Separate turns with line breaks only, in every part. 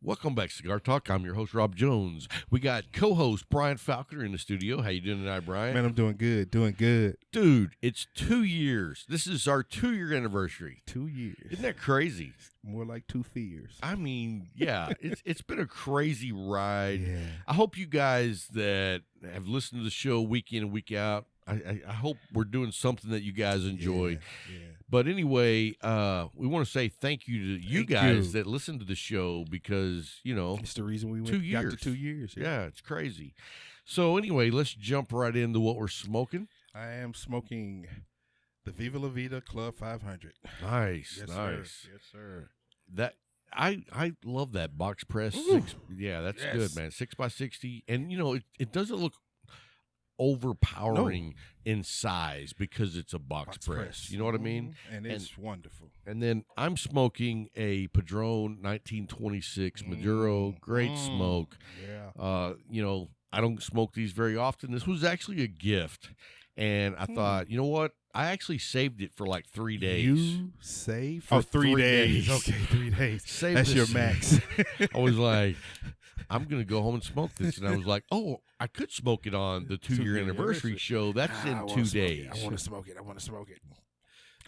Welcome back to Cigar Talk. I'm your host, Rob Jones. We got co-host Bryant Falconer in the studio. How you doing tonight, Bryant?
Man, I'm doing good,
Dude, it's 2 years. This is our 2-year anniversary.
2 years.
Isn't that crazy?
More like 2 years.
I mean, yeah, it's been a crazy ride.
Yeah.
I hope you guys that have listened to the show week in and week out, I hope we're doing something that you guys enjoy.
Yeah.
But anyway, we want to say thank you to you guys that listen to the show because, you know,
It's the reason we got to 2 years.
Yeah, it's crazy. So anyway, let's jump right into what we're smoking.
I am smoking the Viva La Vita Club 500.
Nice,
Yes,
nice.
sir. Yes, sir.
That I love that box press.
Ooh.
Yeah, that's
Yes.
good, man. 6x60, and you know it doesn't look overpowering in size because it's a box press. You know what I mean?
And it's wonderful.
And then I'm smoking a Padrone 1926 Maduro. Great smoke.
Yeah.
You know, I don't smoke these very often. This was actually a gift. And I thought, you know what? I actually saved it for like 3 days.
You saved
for
3
days.
Okay, 3 days.
Saved
That's
this.
your max.
I was like, I'm going to go home and smoke this. And I was like, oh, I could smoke it on the 2-year anniversary show. That's in 2 days.
I want to smoke it.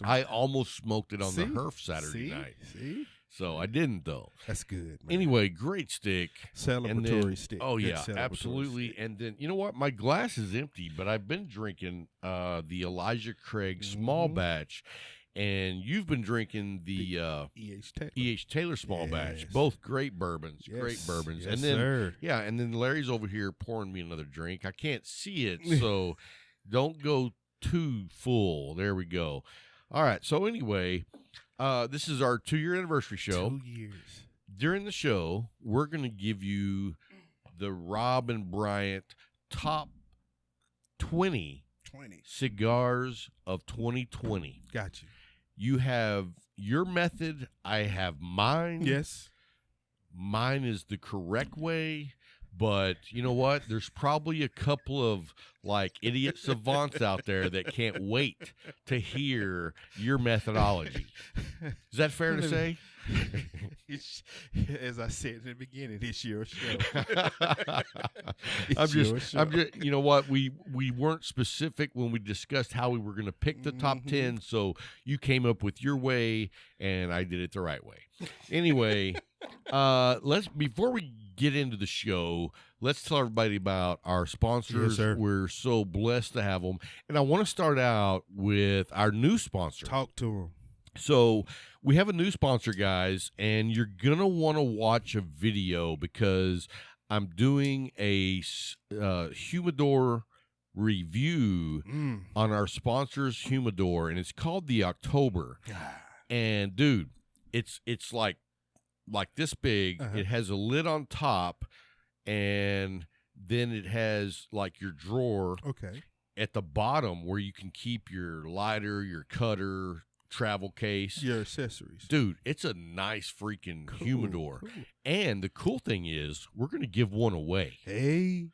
I almost smoked it on
See?
the Herf Saturday night.
See?
So I didn't, though.
That's good, man.
Anyway, great stick.
Celebratory stick.
Oh,
Good
yeah,
celebratory
absolutely.
stick.
And then, you know what? My glass is empty, but I've been drinking the Elijah Craig small batch. And you've been drinking the E.H. Taylor small batch. Both great bourbons.
Yes.
Great bourbons.
Yes,
and then,
sir.
yeah, and then Larry's over here pouring me another drink. I can't see it, so don't go too full. There we go. All right. So anyway, this is our 2-year anniversary show.
2 years.
During the show, we're going to give you the Rob and Bryant top 20 cigars of 2020.
Got you.
You have your method. I have mine.
Yes.
Mine is the correct way. But you know what? There's probably a couple of like idiot savants out there that can't wait to hear your methodology. Is that fair to say?
As I said in the beginning, it's your show.
I'm just, you know what? We weren't specific when we discussed how we were going to pick the top 10, so you came up with your way, and I did it the right way. Anyway, before we get into the show, let's tell everybody about our sponsors.
Yes, sir.
We're so blessed to have them, and I want to start out with our new sponsor.
Talk to them.
So we have a new sponsor, guys, and you're going to want to watch a video because I'm doing a humidor review on our sponsor's humidor, and it's called the October. And, dude, it's like this big. It has a lid on top, and then it has like your drawer at the bottom where you can keep your lighter, your cutter, travel case,
your accessories.
Dude, it's a nice freaking humidor.
Cool.
And the cool thing is we're going to give one away.
Hey,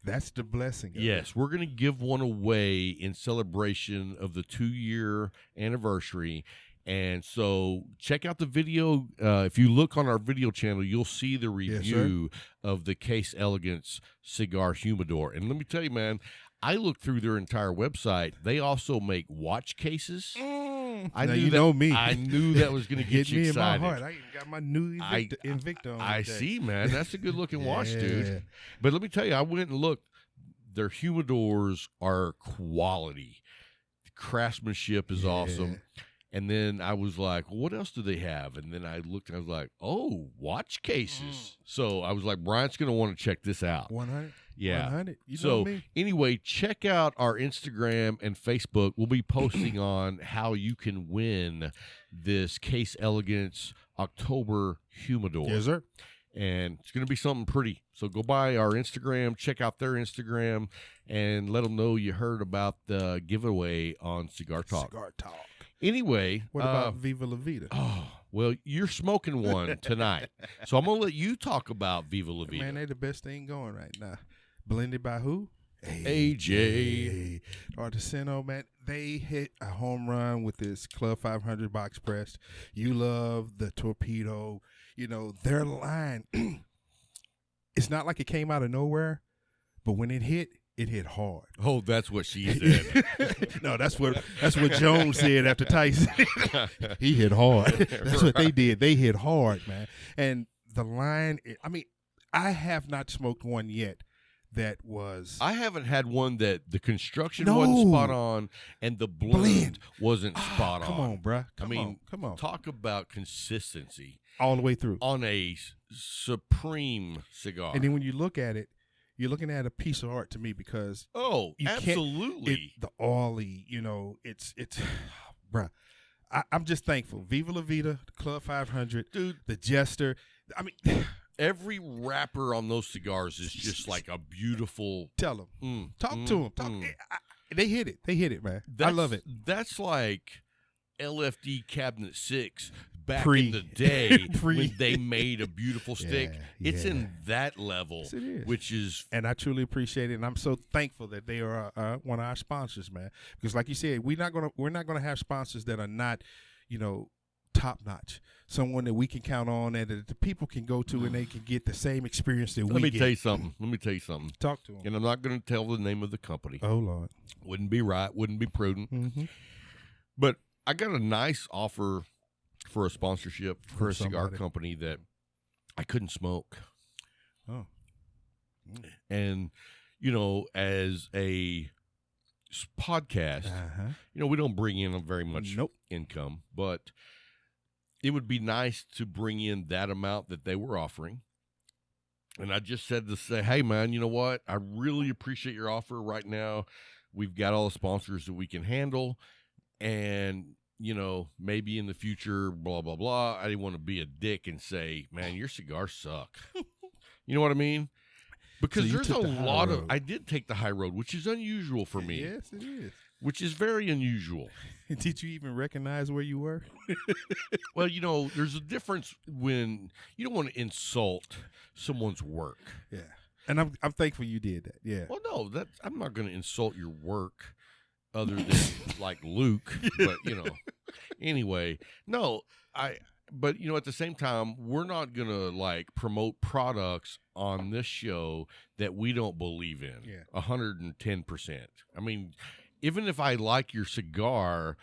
that's the blessing.
Yes, we're going to give one away in celebration of the 2-year anniversary. And so check out the video. If you look on our video channel, you'll see the review of the Case Elegance Cigar Humidor. And let me tell you, man, I looked through their entire website. They also make watch cases. I
know me.
I knew that was going to get you excited.
In my heart. I even got my new Invicta on.
I see, man. That's a good looking watch, dude. But let me tell you, I went and looked. Their humidors are quality. The craftsmanship is awesome. And then I was like, well, what else do they have? And then I looked and I was like, oh, watch cases. So I was like, Bryant's going to want to check this out.
100?
Yeah.
100? You know
so
me.
Anyway, check out our Instagram and Facebook. We'll be posting on how you can win this Case Elegance October Humidor.
Yes, sir.
And it's going to be something pretty. So go by our Instagram, check out their Instagram, and let them know you heard about the giveaway on Cigar Talk.
Cigar Talk.
Anyway.
What about Viva La Vita?
Oh, well, you're smoking one tonight. So I'm going to let you talk about Viva La Vita.
Man, they the best thing going right now. Blended by who?
AJ.
Artisano, man, they hit a home run with this Club 500 box press. You love the torpedo. You know, their line, it's not like it came out of nowhere, but when it hit hard.
Oh, that's what she said.
No, that's what Jones said after Tyson. He hit hard. That's what they did. They hit hard, man. And the line, I mean, I have not smoked one yet that was.
I haven't had one that the construction wasn't spot on and the blend wasn't spot on.
Come on, bruh.
Come on. Talk about consistency.
All the way through.
On a supreme cigar.
And then when you look at it, you're looking at a piece of art to me because
absolutely
the oily, you know, it's bruh. I'm just thankful. Viva La Vita, the Club 500,
dude,
the Jester. I mean,
every wrapper on those cigars is just like a beautiful.
Tell them, talk to them. They hit it, man. I love it.
That's like LFD Cabinet 6 back in the day when they made a beautiful stick. It's in that level,
yes, it is.
Which is,
and I truly appreciate it, and I'm so thankful that they are one of our sponsors, man. Because like you said, we're not gonna have sponsors that are not, you know, top notch. Someone that we can count on and that the people can go to and they can get the same experience that we get.
Let me tell you something.
Talk to them.
And I'm not going to tell the name of the company.
Oh Lord,
wouldn't be right. Wouldn't be prudent.
Mm-hmm.
But I got a nice offer for a sponsorship for a cigar company that I couldn't smoke.
Oh.
And, you know, as a podcast, you know, we don't bring in very much income, but it would be nice to bring in that amount that they were offering. And I just said to say, hey, man, you know what? I really appreciate your offer right now. We've got all the sponsors that we can handle. And, you know, maybe in the future, blah, blah, blah. I didn't want to be a dick and say, man, your cigars suck. You know what I mean? Because so there's a lot of, I did take the high road, which is unusual for me.
Yes, it is.
Which is very unusual.
Did you even recognize where you were?
Well, you know, there's a difference when you don't want to insult someone's work.
Yeah. And I'm thankful you did that. Yeah.
Well, no, I'm not going to insult your work other than like Luke, but you know, anyway, no, but you know, at the same time, we're not going to like promote products on this show that we don't believe in.
Yeah.
110%. I mean, even if I like your cigar,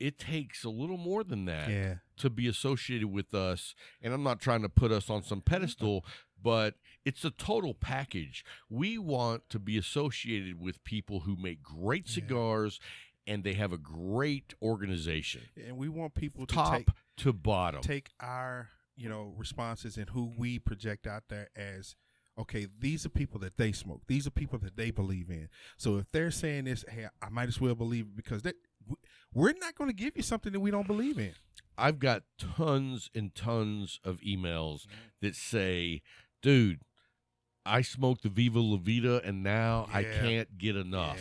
it takes a little more than that to be associated with us. And I'm not trying to put us on some pedestal, but it's a total package. We want to be associated with people who make great cigars and they have a great organization.
And we want people to
top to bottom
take our, you know, responses and who we project out there as, okay, these are people that they smoke. These are people that they believe in. So if they're saying this, hey, I might as well believe it because we're not going to give you something that we don't believe in.
I've got tons and tons of emails that say, dude, I smoked the Viva La Vita and now I can't get enough.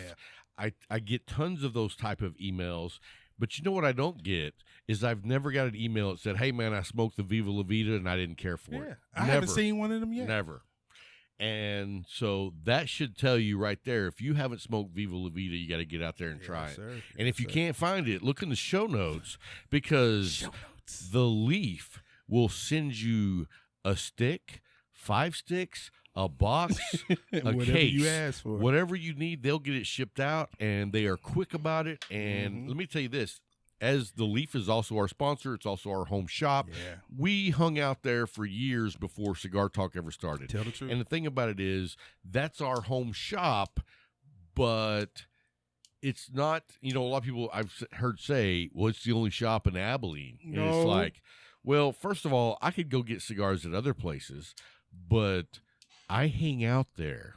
Yeah. I get tons of those type of emails. But you know what I don't get is I've never got an email that said, hey, man, I smoked the Viva La Vita and I didn't care for it.
I haven't seen one of them yet.
Never. And so that should tell you right there, if you haven't smoked Viva La Vita, you got to get out there and try it.
Sir.
And if you can't find it, look in the show notes because the Leaf will send you a stick, 5 sticks, a box, a case.
You ask for.
Whatever you need, they'll get it shipped out, and they are quick about it. And let me tell you this. As the Leaf is also our sponsor, it's also our home shop.
Yeah.
We hung out there for years before Cigar Talk ever started.
Tell the truth.
And the thing about it is, that's our home shop, but it's not, you know, a lot of people I've heard say, well, it's the only shop in Abilene.
No.
And it's like, well, first of all, I could go get cigars at other places, but I hang out there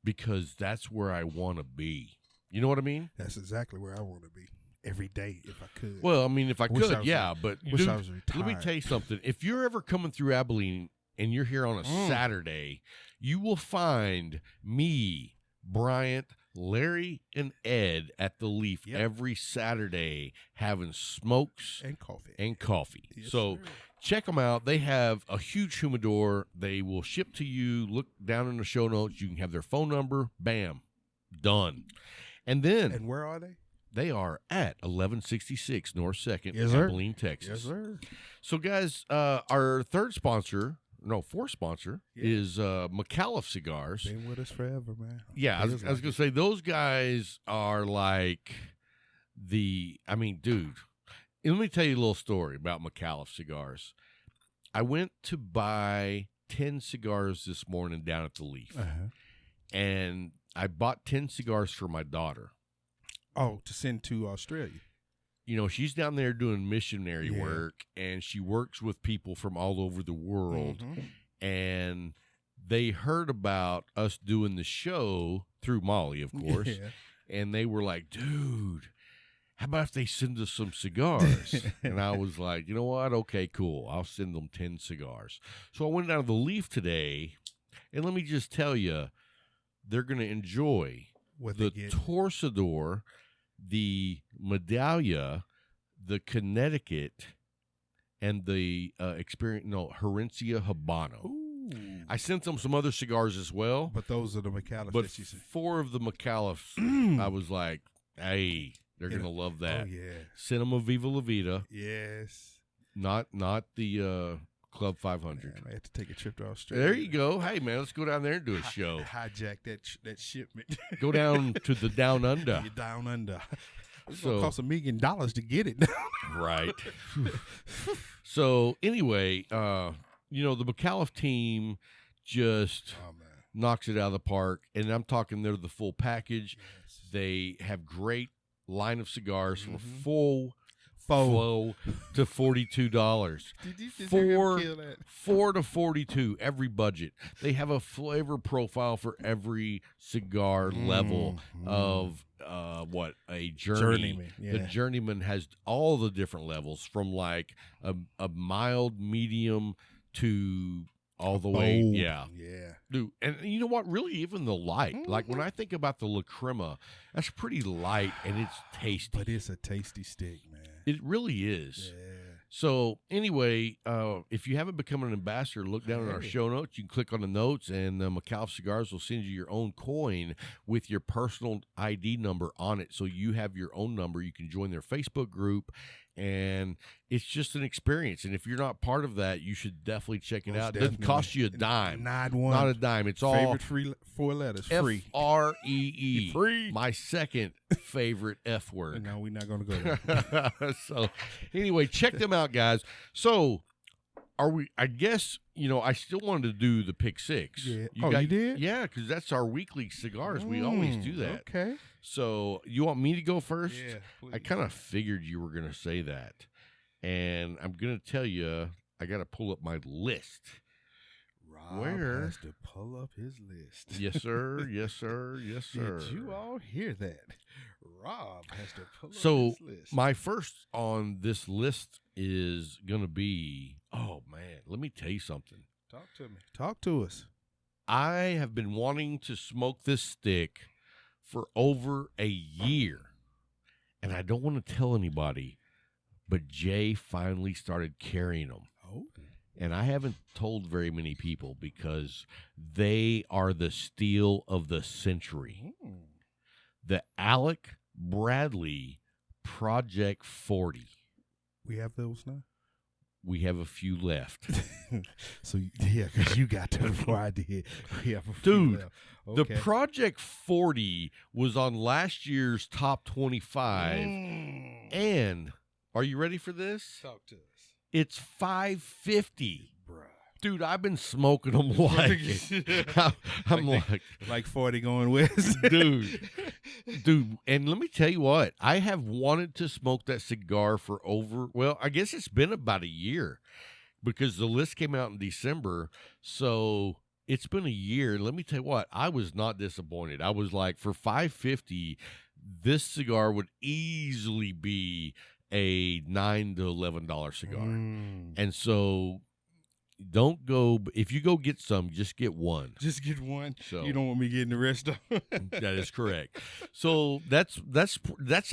because that's where I want to be. You know what I mean?
That's exactly where I want to be. Every day, if I could.
Well, I mean, if I could, yeah. But
wish I was retired.
Let me tell you something. If you're ever coming through Abilene and you're here on a Saturday, you will find me, Bryant, Larry, and Ed at the Leaf every Saturday having smokes
and coffee.
Yes, so
sir.
check them out. They have a huge humidor. They will ship to you. Look down in the show notes. You can have their phone number. Bam. Done. And then.
And where are they?
They are at 1166 North 2nd,
Yes, sir.
Abilene, Texas.
Yes, sir.
So, guys, our fourth sponsor is Macalla Cigars.
Been with us forever, man.
Yeah, I was going to say, those guys are like dude, let me tell you a little story about Macalla Cigars. I went to buy 10 cigars this morning down at the Leaf, and I bought 10 cigars for my daughter.
Oh, to send to Australia.
You know, she's down there doing missionary work, and she works with people from all over the world. And they heard about us doing the show through Molly, of course. And they were like, dude, how about if they send us some cigars? And I was like, you know what? Okay, cool. I'll send them 10 cigars. So I went down to the Leaf today, and let me just tell you, they're going to enjoy the Torcedor, the Medallia, the Connecticut, and the Herencia Habano.
Ooh.
I sent them some other cigars as well.
But those are the Macallas that you said.
4 of the Macallas, I was like, hey, they're going to love that.
Oh, yeah.
Sent them a Viva La Vita.
Yes.
Not the Club 500.
Man, I had to take a trip to Australia.
There you go. Hey, man, let's go down there and do a show.
Hijack that shipment.
Go down to the Down Under.
You're down under. It's
So-
going to cost $1 million to get it.
Right. So, anyway, the McAuliffe team just knocks it out of the park. And I'm talking they're the full package.
Yes.
They have great line of cigars from
Faux.
flow to $42.
Did you just hear him
4
kill that?
4 to 42 every budget. They have a flavor profile for every cigar level of a journeyman.
Yeah.
The journeyman has all the different levels from like a mild, medium to all the way.
Bold.
Yeah.
Yeah.
Dude, and you know what? Really, even the light. Like when I think about the La Crema, that's pretty light and it's tasty.
But it's a tasty stick, man.
It really is.
Yeah.
So anyway, if you haven't become an ambassador, look down in our show notes. You can click on the notes, and McAuliffe Cigars will send you your own coin with your personal ID number on it. So you have your own number. You can join their Facebook group, and it's just an experience. And if you're not part of that, you should definitely check it
Most
out. It doesn't cost you a dime.
Not
a dime. It's all
favorite free 4 letters. Free.
FREE.
Free.
My second favorite F word.
No, we're not going to go there.
So anyway, check them out, guys. So I guess, I still wanted to do the pick 6.
Yeah. You did?
Yeah, because that's our weekly cigars. We always do that.
Okay.
So you want me to go first?
Yeah,
I kind of figured you were going to say that. And I'm going to tell you, I got to pull up my list.
Rob
Where?
has to pull up his list.
Yes, sir. Yes, sir. Yes, sir.
Did you all hear that? Rob has to pull up
So
his list.
my first on this list is going to be, oh, man, let me tell you something.
Talk to me. Talk to us.
I have been wanting to smoke this stick for over a year, and I don't want to tell anybody, but Jay finally started carrying them.
Oh.
And I haven't told very many people because they are the steal of the century. The Alec Bradley Project 40.
We have those now?
We have a few left.
So, yeah, because you got them before I did. We have a few
Dude,
left.
The
Okay.
Project 40 was on last year's top 25. And are you ready for this?
Talk to us.
It's $5.50.
Bruh.
Dude, I've been smoking them like I'm
like 40 going west.
dude, and let me tell you what, I have wanted to smoke that cigar for I guess it's been about a year because the list came out in December. So it's been a year. Let me tell you what, I was not disappointed. I was like, for $5.50, this cigar would easily be a $9 to $11 cigar. And so don't go, if you go get some, just get one.
Just get one.
So
You don't want me getting the rest of them.
that is correct. So that's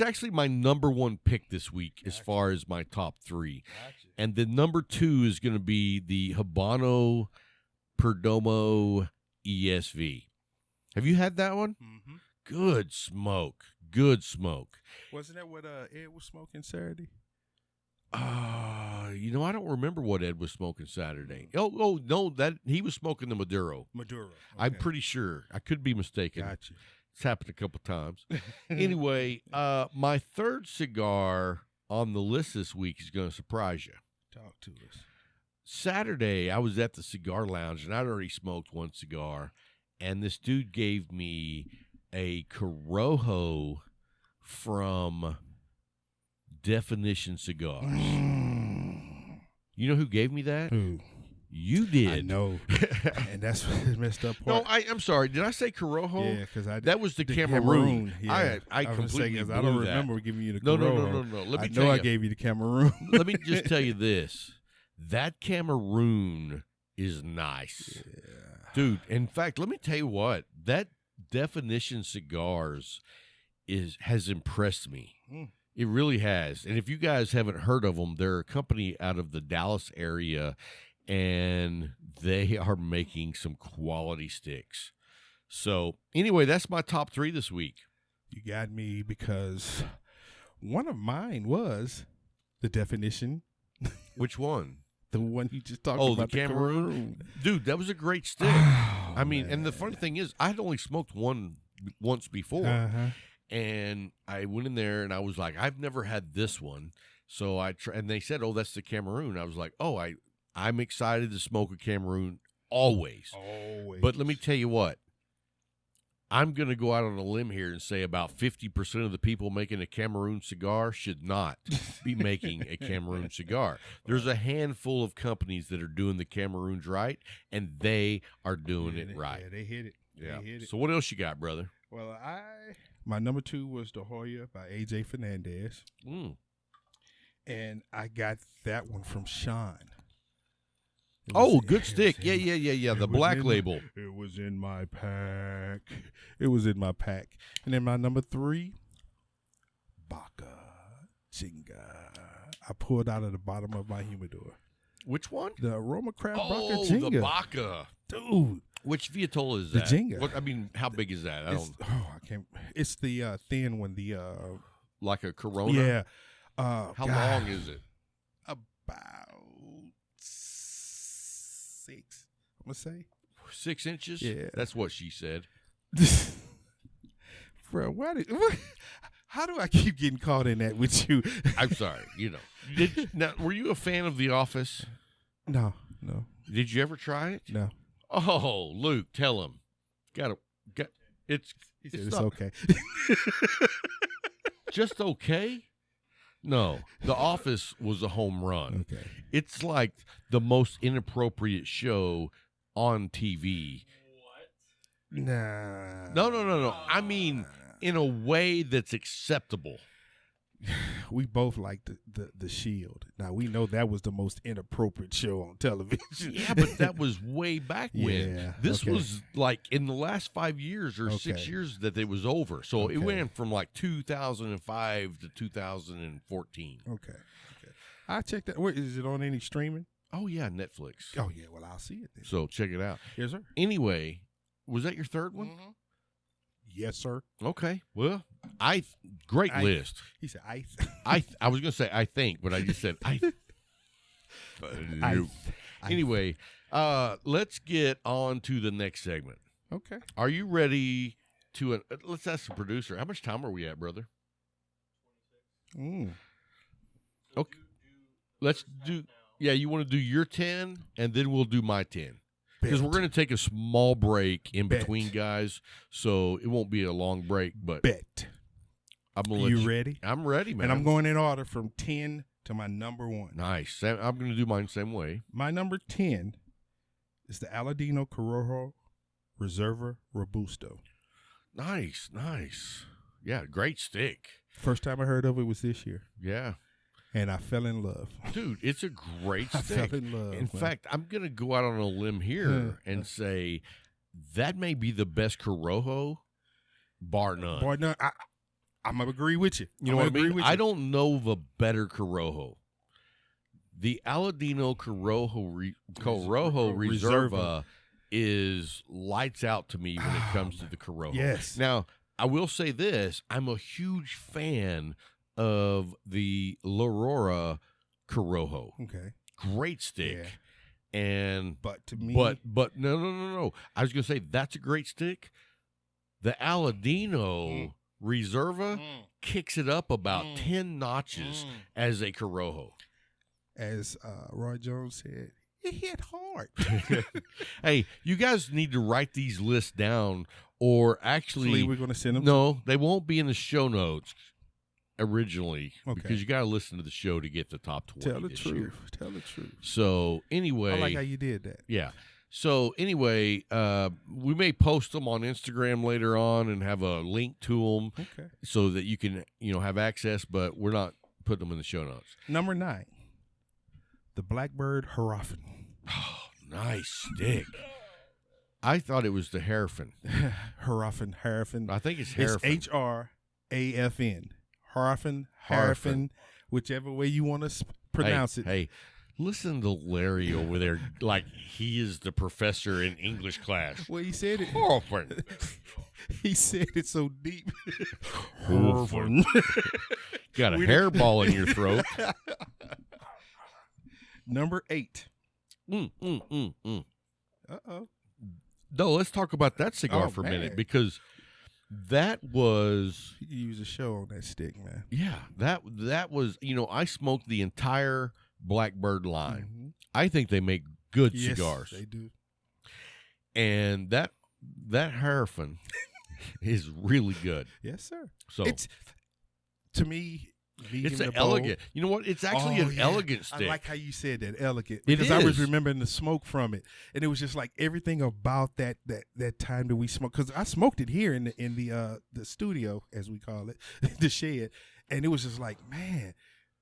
actually my number one pick this week as far as my top 3.
Gotcha.
And the number 2 is going to be the Habano Perdomo ESV. Have you had that one?
Mm-hmm.
Good smoke. Good smoke.
Wasn't that what Ed was smoking Saturday?
I don't remember what Ed was smoking Saturday. Oh no, that he was smoking the Maduro.
Maduro. Okay.
I'm pretty sure. I could be mistaken.
Gotcha.
It's happened a couple times. Anyway, my third cigar on the list this week is going to surprise you.
Talk to us.
Saturday, I was at the cigar lounge, and I'd already smoked one cigar, and this dude gave me a Corrojo from Definition Cigars. You know who gave me that?
Who?
You did.
I know. And that's what messed up part.
No, I'm sorry. Did I say Corrojo?
Yeah, because
that was the Cameroon.
Yeah.
I completely
I don't
blew that.
remember giving you the
No.
Corrojo.
Let me
I
tell
know
you.
I gave you the Cameroon.
Let me just tell you this. That Cameroon is nice.
Yeah.
Dude, in fact, let me tell you what. That Definition Cigars has impressed me. It really has. And if you guys haven't heard of them, they're a company out of the Dallas area, and they are making some quality sticks. So, anyway, that's my top 3 this week.
You got me because one of mine was the Definition.
Which one?
The one you just talked
Oh,
about.
the Cameroon? Dude, that was a great stick.
Oh,
I mean,
man.
and the funny thing is, I had only smoked one once before.
Uh-huh.
And I went in there and I was like, I've never had this one. So and they said, oh, that's the Cameroon. I was like, oh, I'm excited to smoke a Cameroon always.
Always.
But let me tell you what, I'm going to go out on a limb here and say about 50% of the people making a Cameroon cigar should not be making a Cameroon cigar. There's a handful of companies that are doing the Cameroons right, and they are doing it right.
Yeah, they hit it.
Yeah.
They hit it.
So what else you got, brother?
Well, my number 2 was the Hoya by Aj Fernandes. And I got that one from Sean.
Good stick. Yeah. The black label.
It was in my pack. And then my number 3, Baca Chinga. I pulled out of the bottom of my humidor.
Which one?
The Aroma Craft Baca
Oh,
Chinga.
the Baca.
Dude.
Which Vitola is
The
that?
Jenga.
How big is that?
I can't. It's the thin one.
Like a Corona?
Yeah.
How long is it?
About 6. I'm gonna say
6 inches?
Yeah.
That's what she said.
Bro, how do I keep getting caught in that with you?
I'm sorry. Now, were you a fan of The Office?
No.
Did you ever try it?
No.
Oh, Luke, tell him. It's
It's
not
okay.
just okay. No, The Office was a home run.
Okay.
It's like the most inappropriate show on TV.
What? Nah.
No. I mean, in a way that's acceptable.
We both like the Shield. Now we know that was the most inappropriate show on television.
Yeah, but that was way back when.
Yeah,
This was like in the last 5 years or 6
Okay.
years that it was over. So it
Okay.
went from like 2005 to 2014.
Okay. I checked that. Wait, is it on any streaming?
Oh yeah, Netflix.
Oh yeah. Well, I'll see it then.
So check it out.
Yes, sir.
Anyway, was that your third one?
Mm-hmm. Yes, sir.
Okay. Well, great list.
He said, I
was going to say I think, but I just said I. Anyway, let's get on to the next segment.
Okay.
Are you ready to? Let's ask the producer. How much time are we at, brother? Okay. Let's do. Yeah, you want to do your 10, and then we'll do my 10. Because we're going to take a small break in between, guys, so it won't be a long break. But I'm gonna let you
ready?
I'm ready, man.
And I'm going in order from 10 to my number 1.
Nice. I'm going to do mine the same way.
My number 10 is the Aladino Corrojo Reserva Robusto.
Nice. Yeah, great stick.
First time I heard of it was this year.
Yeah.
And I fell in love.
Dude, it's a great
I
stick.
fell in love.
In fact, I'm going to go out on a limb here and say that may be the best Corrojo, bar none.
Bar none. I'm going to agree with you.
You know what I mean? I don't know of a better Corrojo. The Aladino Corrojo Reserva is lights out to me when it comes to the Carojo.
Yes.
Now, I will say this. I'm a huge fan of the L'Aurora Corrojo.
Okay.
Great stick.
Yeah.
And
But to me,
but no. I was going to say that's a great stick. The Aladino Reserva kicks it up about 10 notches as a Corrojo.
as Roy Jones said, it hit hard.
Hey, you guys need to write these lists down, or actually,
we're going to send them.
No, they won't be in the show notes originally
Okay.
because you got to listen to the show to get the top 20.
Tell the
this
truth.
year.
Tell the truth.
So anyway,
I like how you did that.
yeah. So anyway, we may post them on Instagram later on and have a link to them
Okay.
so that you can have access. But we're not putting them in the show notes.
Number 9, the Blackbird Herophen.
Oh, nice stick. I thought it was the Herophen.
Herophen.
I think it's
It's
Herophen.
H-R-A-F-N. Herophen, whichever way you want to pronounce it.
Hey, listen to Larry over there like he is the professor in English class.
Well, he said it.
Herophen.
He said it so deep.
Herophen. Got a hairball in your throat.
Number 8.
Uh-oh.
Uh-oh.
No, let's talk about that cigar for a
man.
minute because that was
You use a show on that stick, man.
that was I smoked the entire Blackbird line.
Mm-hmm.
I think they make good
Yes,
cigars.
they do.
And that Herophen is really good.
Yes, sir.
So
It's, to me,
it's
an
an elegant. You know what? It's actually an elegant stick.
I like how you said that, elegant,
It
because I was
is.
remembering the smoke from it, and it was just like everything about that time that we smoked. Because I smoked it here in the studio, as we call it, the shed, and it was just like, man,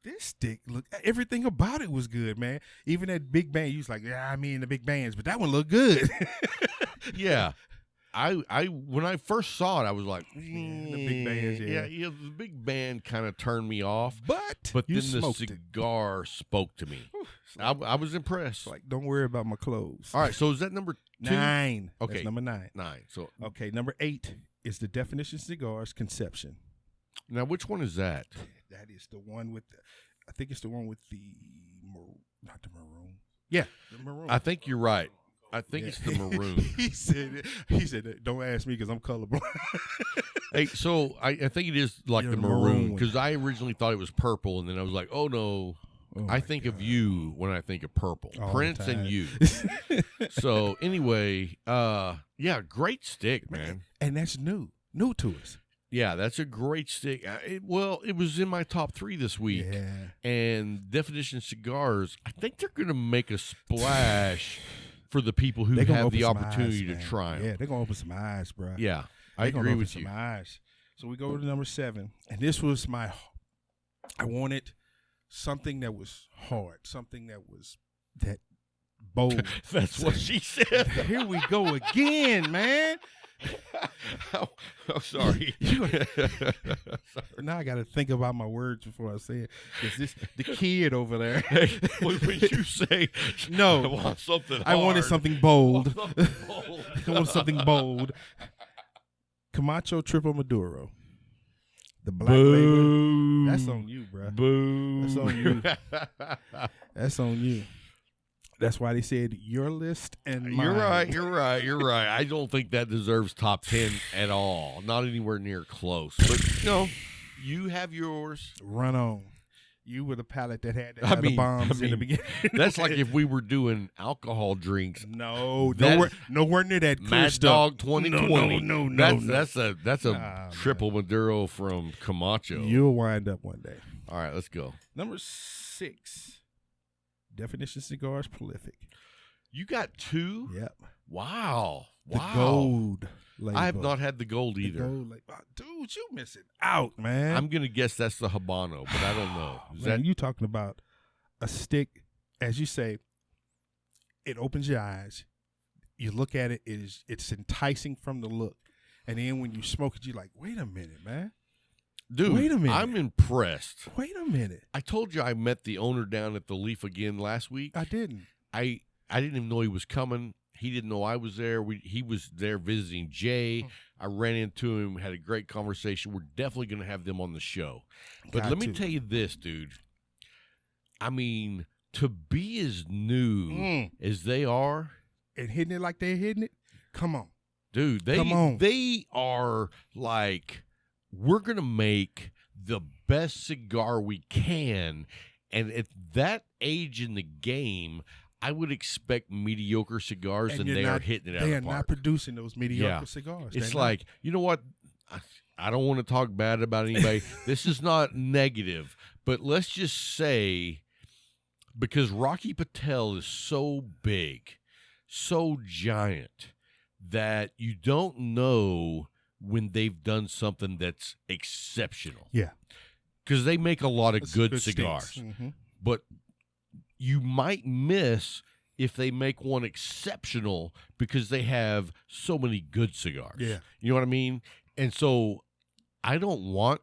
this stick everything about it was good, man. Even that big band, you was like, yeah, I mean the big bands, but that one looked good.
Yeah. I when I first saw it, I was like,
the big bands, yeah.
The big band kind of turned me off.
but you
then the
smoked it.
cigar spoke to me. I was impressed.
It's like, don't worry about my clothes.
All right, so is that number 2?
9.
Okay.
That's number 9.
9. So
Okay, number 8 is the Definition Cigars Conception.
now, which one is that?
That is the one with I think it's the one with not the maroon. Yeah, the maroon.
I think you're right. I think
Yeah.
it's the maroon.
he said, don't ask me because I'm colorblind.
Hey, so I think it is like
Yeah,
the
the maroon
maroon because I originally thought it was purple, and then I was like, oh no.
Oh,
I
my
think
God.
of you when I think of purple.
All the
Prince
time.
and you. So anyway, yeah, great stick, man.
And that's new to us.
Yeah, that's a great stick. It was in my top 3 this week.
Yeah.
And Definition Cigars, I think they're going to make a splash for the people who
They're gonna
have
open
the
some
opportunity
eyes,
to
man.
try them.
Yeah, they're gonna open some eyes, bro.
Yeah, I
They're gonna
agree
open
with
some
you.
eyes. So we go to number 7, and this was I wanted something that was hard, something that was that bold.
That's what she said.
Here we go again, man.
Oh, sorry.
Now I got to think about my words before I say it. Is this the kid over there?
Hey, when you say
No,
I want something
I wanted
hard,
something bold.
I want something bold.
I wanted something bold. Camacho Triple Maduro. The black label.
Boo.
That's on you, bro.
Boo.
That's on you. That's on you. That's why they said your list and mine.
You're right. I don't think that deserves top 10 at all. Not anywhere near close. But you have yours.
Run on. You were the palate that had
I
the
mean-
bombs
I
in the
mean,
beginning.
That's like if we were doing alcohol drinks.
No,
That-
nowhere near that clear
Mad
stuff.
Dog 2020.
No.
That's a
Nah,
triple Maduro from Camacho.
You'll wind up one day.
All right, let's go.
Number 6. Definition Cigars Prolific.
You got 2?
Yep.
Wow.
The gold label.
I have not had the gold
The
either.
gold label. Oh, dude, you missing out, man.
I'm going to guess that's the Habano, but I don't know. Is
Man,
that
you talking about a stick, as you say, it opens your eyes. You look at it, it's enticing from the look. And then when you smoke it, you're like, wait a minute, man.
Dude,
Wait a minute.
I'm impressed.
Wait a minute.
I told you I met the owner down at the Leaf again last week.
I didn't.
I didn't even know he was coming. He didn't know I was there. He was there visiting Jay. I ran into him, had a great conversation. We're definitely going to have them on the show. But let me tell you this, dude. I mean, to be as new as they are.
And hitting it like they're hitting it? Come on.
Dude, they are like, we're going to make the best cigar we can. And at that age in the game, I would expect mediocre cigars, and they are hitting it out of the park.
They are not producing those mediocre cigars.
It's like, you know what? I don't want to talk bad about anybody. This is not negative, but let's just say, because Rocky Patel is so big, so giant, that you don't know when they've done something that's exceptional.
Yeah.
Because they make a lot of good cigars.
Mm-hmm.
But you might miss if they make one exceptional because they have so many good cigars.
Yeah.
You know what I mean? And so I don't want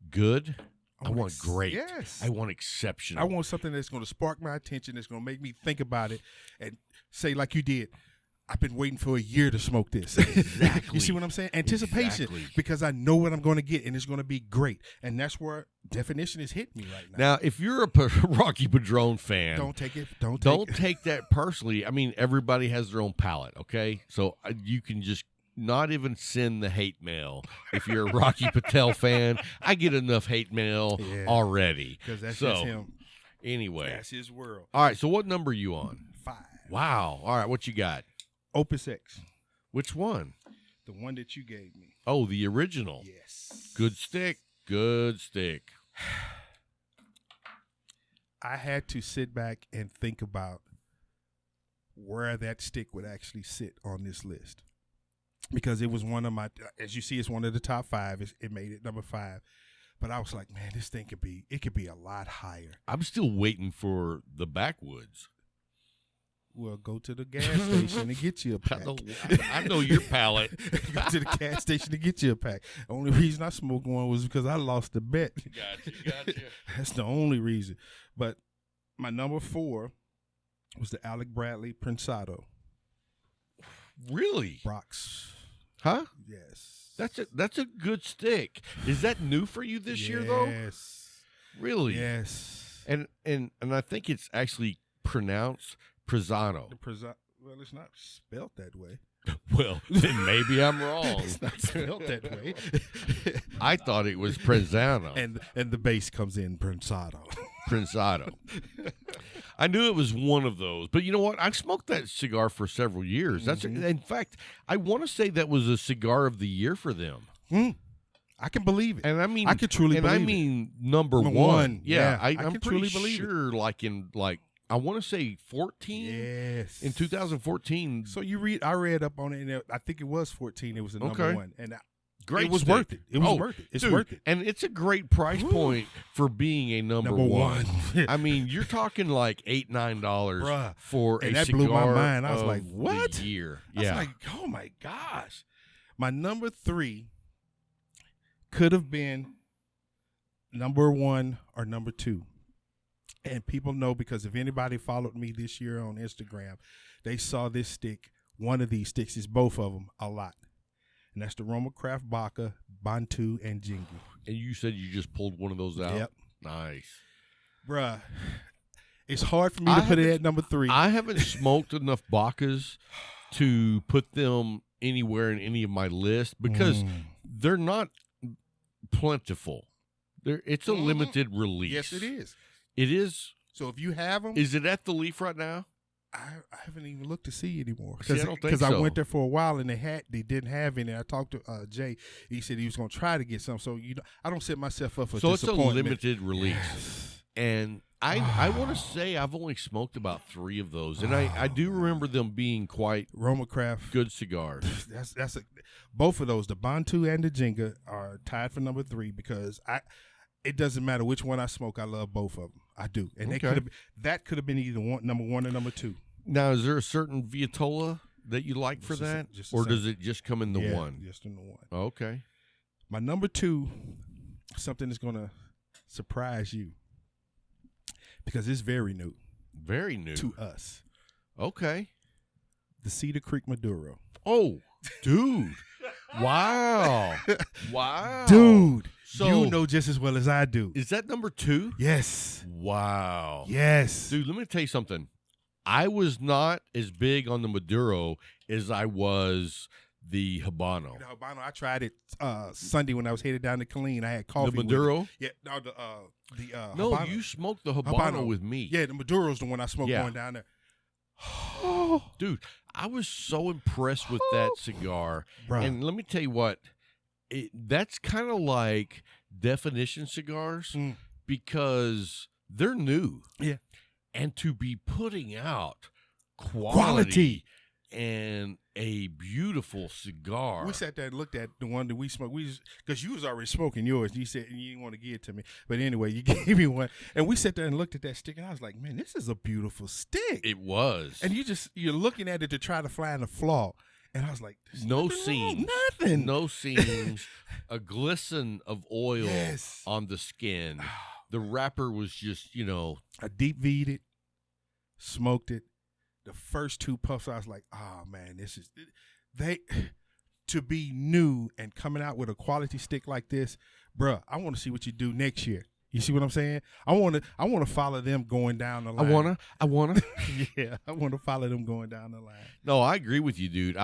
good. I want great.
Yes.
I want exceptional.
I want something that's going to spark my attention, that's going to make me think about it and say, like you did, I've been waiting for a year to smoke this.
Exactly.
You see what I'm saying? Anticipation.
Exactly.
Because I know what I'm going to get, and it's going to be great. And that's where definition is hitting me right now.
Now, if you're a Rocky Padrone fan,
don't take it.
Don't take that personally. I mean, everybody has their own palate, okay? So you can just not even send the hate mail if you're a Rocky Patel fan. I get enough hate mail already.
Because that's just him.
Anyway.
That's his world.
All right, so what number are you on?
5.
Wow. All right, what you got?
Opus X.
Which one?
The one that you gave me.
Oh, the original.
Yes.
Good stick. Good stick.
I had to sit back and think about where that stick would actually sit on this list. Because it was one of my, as you see, it's one of the top 5. It made it number 5. But I was like, man, this thing could be a lot higher.
I'm still waiting for the backwoods.
Well, go to the gas station and get you a pack.
I know your palate.
Go to the gas station to get you a pack. The only reason I smoked one was because I lost the bet.
Gotcha.
That's the only reason. But my number 4 was the Alec Bradley Prinzado.
Really?
Brox.
Huh?
Yes.
That's a good stick. Is that new for you this year, though?
Yes.
Really?
Yes.
And I think it's actually pronounced Prinzado.
Well, it's not spelled that way.
Well, then maybe I'm wrong.
It's not spelled that way.
I thought it was Prinzado.
And the bass comes in Prinzado.
Prinzado. I knew it was one of those, but you know what? I've smoked that cigar for several years. That's in fact, I want to say that was a cigar of the year for them.
I can believe it,
and I mean,
I could truly believe it.
And I mean, number one. Yeah, I'm pretty sure. Like I want to say 14.
Yes,
in 2014.
So I read up on it, and I think it was 14. It was the number 1, and
great.
It was
stick.
worth it. It was worth it. It's worth it,
and it's a great price point for being a number one. I mean, you're talking like $8-9 for a cigar.
That blew my mind. I was like, "What?"
The year.
I was like, "Oh my gosh!" My number 3 could have been number 1 or number 2. And people know, because if anybody followed me this year on Instagram, they saw this stick, one of these sticks, is both of them, a lot. And that's the Roma Craft Baca, Bantu, and Jingu.
And you said you just pulled one of those out?
Yep.
Nice.
Bruh, it's hard for me to put it at number 3.
I haven't smoked enough Bacas to put them anywhere in any of my lists because they're not plentiful. It's a limited release.
Yes, it is.
It is.
So if you have them.
Is it at the Leaf right now?
I haven't even looked to see anymore.
See, I don't think so.
I went there for a while and they didn't have any. I talked to Jay. He said he was going to try to get some. So I don't set myself up for disappointment.
So it's a limited release. Yes. And I want to say I've only smoked about 3 of those, and I do remember them being quite
Roma Craft
good cigars.
Both of those, the Bantu and the Jenga, are tied for number 3 because it doesn't matter which one I smoke. I love both of them. I do, and that could have been either number 1 or number 2.
Now, is there a certain Vitola that you like for that, or does it just come in the one?
Just in the one.
Okay.
My number 2 something that's gonna surprise you because it's very new.
Very new
to us.
Okay.
The Cedar Creek Maduro.
Oh, dude. Wow. Wow.
Dude.
So,
you know just as well as I do.
Is that number 2?
Yes.
Wow.
Yes.
Dude, let me tell you something. I was not as big on the Maduro as I was the Habano.
The Habano, I tried it Sunday when I was headed down to Killeen. I had coffee.
The Maduro?
With it. Yeah, no,
No,
Habano.
you smoked the Habano with me.
Yeah, the Maduro's the one I smoked going down there.
Dude, I was so impressed with that cigar.
Bruh.
And let me tell you what, that's kind of like Definition cigars because they're new.
Yeah.
And to be putting out quality and a beautiful cigar.
We sat there and looked at the one that we smoked. Because you was already smoking yours. You said you didn't want to give it to me. But anyway, you gave me one. And we sat there and looked at that stick. And I was like, man, this is a beautiful stick.
It was.
And you're looking at it to try to find a flaw. And I was like,
no seams.
Nothing.
No seams. A glisten of oil on the skin. The wrapper was just,
I deep V'd it, smoked it. The first 2 puffs, I was like, oh, man, to be new and coming out with a quality stick like this, bruh, I want to see what you do next year. You see what I'm saying? I want to follow them going down the line.
I wanna.
Yeah, I want to follow them going down the line.
No, I agree with you, dude.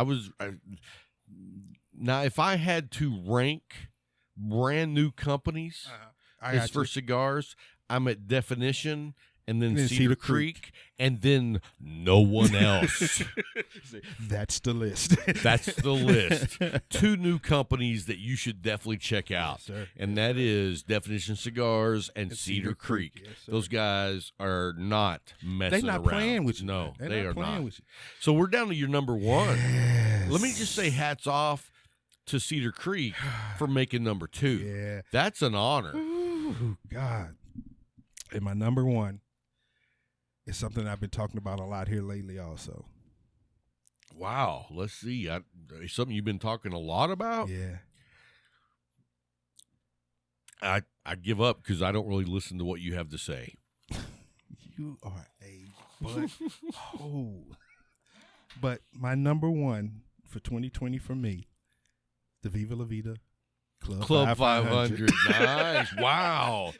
Now, if I had to rank brand new companies as for cigars, I'm at Definition, and then Cedar Creek, and then no one else.
That's the list.
That's the list. 2 new companies that you should definitely check out, and that is Definition Cigars and Cedar Creek.
Yes,
those guys are not messing
They're not
around.
playing with you.
No,
They're
they
not
are
playing
not.
With you.
So we're down to your number 1.
Yes.
Let me just say hats off to Cedar Creek for making number 2.
Yeah.
That's an honor.
Ooh, God. And my number 1 is something I've been talking about a lot here lately also.
Wow. Let's see. Something you've been talking a lot about?
Yeah.
I give up because I don't really listen to what you have to say.
You are a butthole. But my number 1 for 2020 for me, the Viva La Vita
Club 500. Nice. Wow.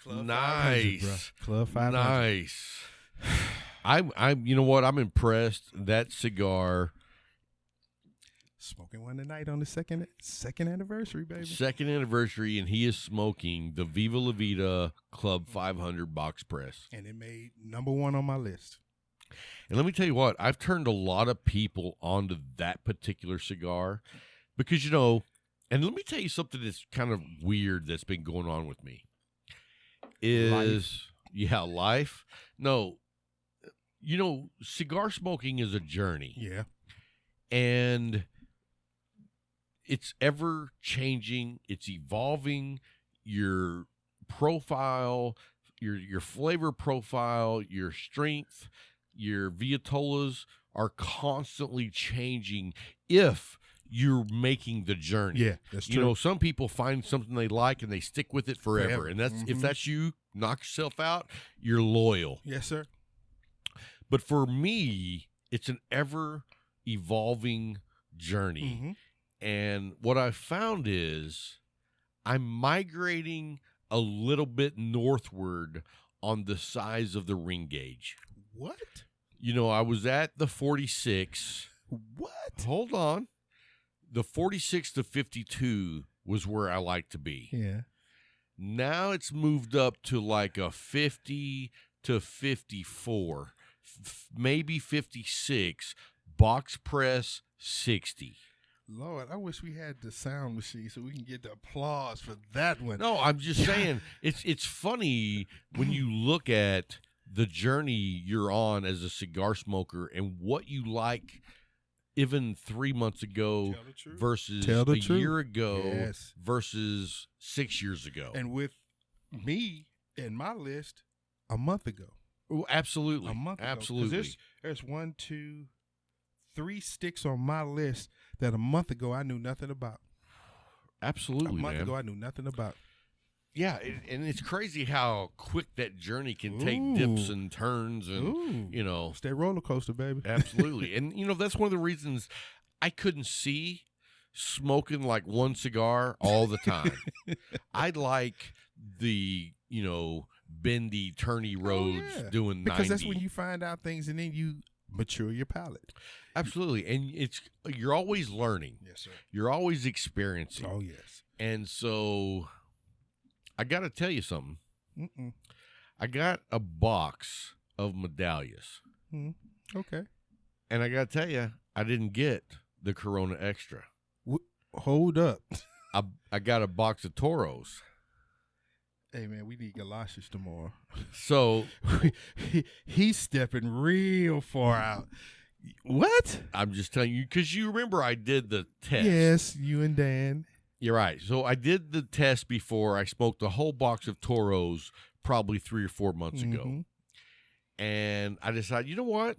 Club
nice.
500, Club 500.
Nice. I'm you know what? I'm impressed. That cigar.
Smoking one tonight on the second anniversary, baby.
Second anniversary, and he is smoking the Viva La Vita Club 500 box press.
And it made number 1 on my list.
And let me tell you what, I've turned a lot of people onto that particular cigar because, and let me tell you something that's kind of weird that's been going on with me. Life. No, cigar smoking is a journey.
Yeah.
And it's ever changing. It's evolving. Your profile, your flavor profile, your strength, your Viatolas are constantly changing if you're making the journey.
Yeah, that's true.
Some people find something they like and they stick with it forever. And that's if that's you, knock yourself out, you're loyal.
Yes, sir.
But for me, it's an ever evolving journey.
Mm-hmm.
And what I found is I'm migrating a little bit northward on the size of the ring gauge.
What?
I was at the 46.
What?
Hold on. The 46 to 52 was where I like to be.
Yeah.
Now it's moved up to like a 50 to 54, maybe 56, box press 60.
Lord, I wish we had the sound machine so we can get the applause for that one.
No, I'm just saying, it's funny when you look at the journey you're on as a cigar smoker and what you like even 3 months ago versus a year ago versus 6 years ago.
And with me and my list a month ago.
Oh, absolutely.
A month ago.
Absolutely.
There's 1, 2, 3 sticks on my list that a month ago I knew nothing about.
Absolutely,
A month
man.
ago I knew nothing about.
Yeah, and it's crazy how quick that journey can take dips and turns, and
it's that roller coaster, baby.
Absolutely. And that's one of the reasons I couldn't see smoking like one cigar all the time. I like the bendy, turny roads doing 90.
Because that's when you find out things, and then you mature your palate.
Absolutely, and you're always learning.
Yes, sir.
You're always experiencing.
Oh, yes.
And so I got to tell you something. I got a box of medallions.
Okay.
And I got to tell you, I didn't get the Corona Extra.
Hold up.
I got a box of Toros.
Hey, man, we need galoshes tomorrow.
So
he's stepping real far out. What?
I'm just telling you, because you remember I did the test.
Yes, you and Dan.
You're right. So I did the test before. I smoked a whole box of Toros probably 3 or 4 months ago. And I decided, you know what?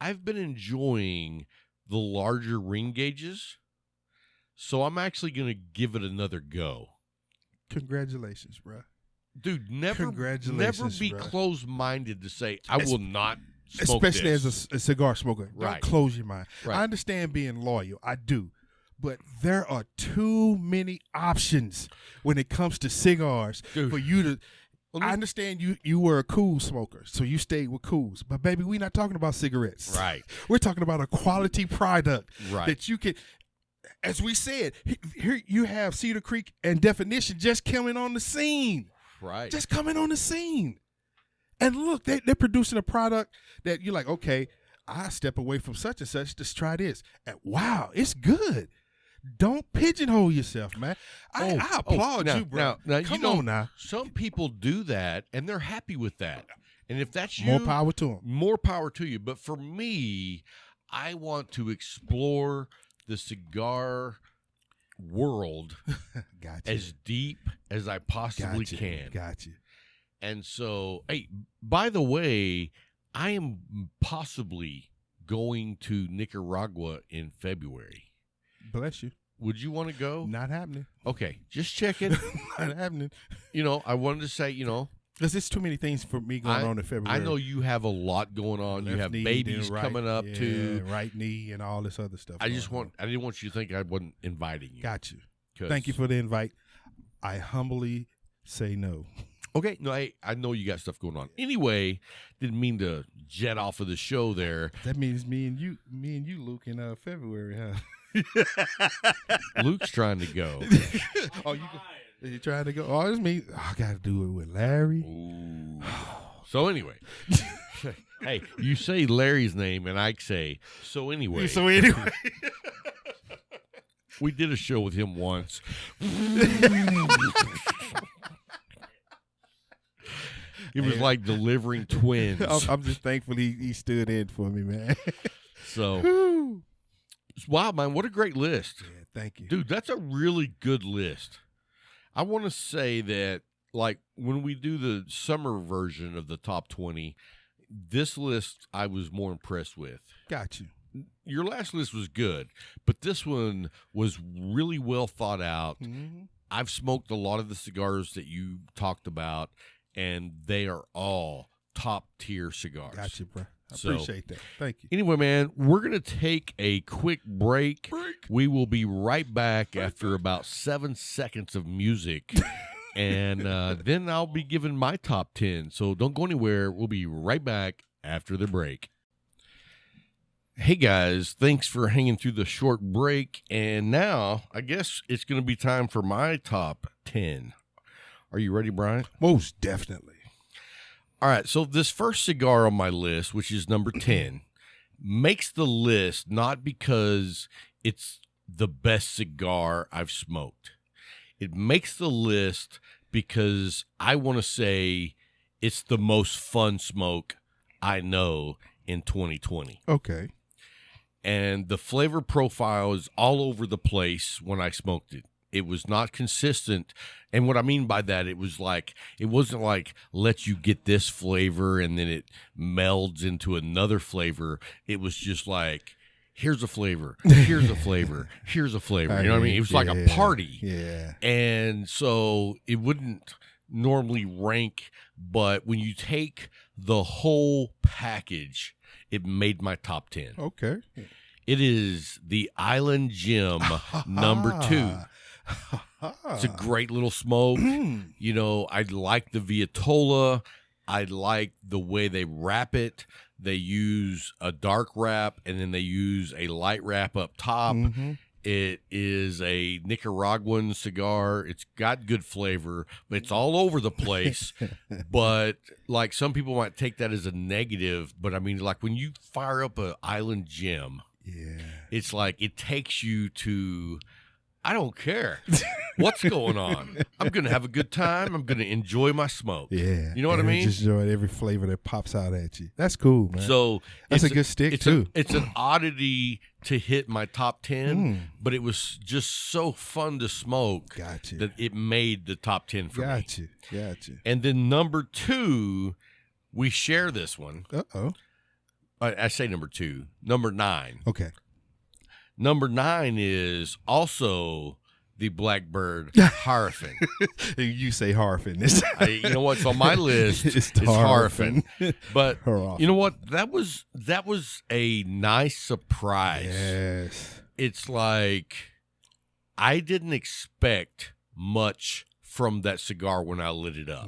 I've been enjoying the larger ring gauges. So I'm actually going to give it another go.
Congratulations, bro.
Dude, never be closed-minded to say, I will not smoke
especially
this.
as a cigar smoker.
Right.
Don't close your mind.
Right.
I understand being loyal. I do. But there are too many options when it comes to cigars.
Dude.
For you to I understand you were a cool smoker, so you stayed with cools. But baby, we're not talking about cigarettes.
Right.
We're talking about a quality product
that
you can, as we said, here you have Cedar Creek and Definition just coming on the scene.
Right.
Just coming on the scene. And look, they're producing a product that you're like, okay, I step away from such and such to try this. And wow, it's good. Don't pigeonhole yourself, man. I applaud you, bro.
Now,
Come on now.
Some people do that, and they're happy with that. And if that's you,
more power to them.
More power to you. But for me, I want to explore the cigar world as deep as I possibly can.
Got you.
And so, hey, by the way, I am possibly going to Nicaragua in February.
Bless you.
Would you want to go?
Not happening.
Okay, just checking.
Not happening.
I wanted to say,
because there's too many things for me going on in February.
I know you have a lot going on. You have babies coming up too.
Right knee and all this other stuff.
I didn't want you to think I wasn't inviting you.
Got you. Thank you for the invite. I humbly say no.
Okay, no, I know you got stuff going on. Anyway, didn't mean to jet off of the show there.
That means me and you, Luke, in February, huh?
Luke's trying to go.
You trying to go? Oh, it's me. I got to do it with Larry.
Ooh. So anyway, hey, you say Larry's name, and I say so anyway. We did a show with him once. It was like delivering twins.
I'm just thankful he stood in for me, man.
So, wow, man, what a great list.
Yeah, thank you.
Dude, that's a really good list. I want to say that, like, when we do the summer version of the top 20, this list I was more impressed with.
Got you.
Your last list was good, but this one was really well thought out.
Mm-hmm.
I've smoked a lot of the cigars that you talked about, and they are all top-tier cigars.
Got you, bro. I appreciate that. Thank you.
Anyway, man, we're going to take a quick break. We will be right back after about 7 seconds of music, and then I'll be giving my top 10. So don't go anywhere. We'll be right back after the break. Hey, guys, thanks for hanging through the short break. And now I guess it's going to be time for my top 10. Are you ready, Bryant?
Most definitely.
All right, so this first cigar on my list, which is number 10, makes the list not because it's the best cigar I've smoked. It makes the list because I want to say it's the most fun smoke I know in 2020.
Okay.
And the flavor profile is all over the place when I smoked it. It was not consistent. And what I mean by that, it wasn't like let you get this flavor and then it melds into another flavor. It was just like here's a flavor, here's a flavor, here's a flavor. You know what I mean? It was like a party.
Yeah.
And so it wouldn't normally rank, but when you take the whole package, it made my top 10.
Okay.
It is the Island Gem number 2. It's a great little smoke. You know, I like the Vitola. I like the way they wrap it. They use a dark wrap, and then they use a light wrap up top. It is a Nicaraguan cigar. It's got good flavor, but it's all over the place. But like some people might take that as a negative, but I mean, like when you fire up an Island Gem, it's like it takes you to, I don't care what's going on. I'm going to have a good time. I'm going to enjoy my smoke.
Yeah.
You know what I mean?
Just enjoy every flavor that pops out at you. That's cool, man.
So
that's a good stick, too.
It's an oddity to hit my top 10, but it was just so fun to smoke that it made the top 10 for me.
Gotcha.
And then number 2, we share this one.
Uh-oh.
I say number 2. Number 9.
Okay.
Number 9 is also the Blackbird Herophen.
You say Herophen.
You know what's on my list?
It's
Herophen. But
Herophen.
you know what? That was a nice surprise.
Yes.
It's like I didn't expect much from that cigar when I lit it up.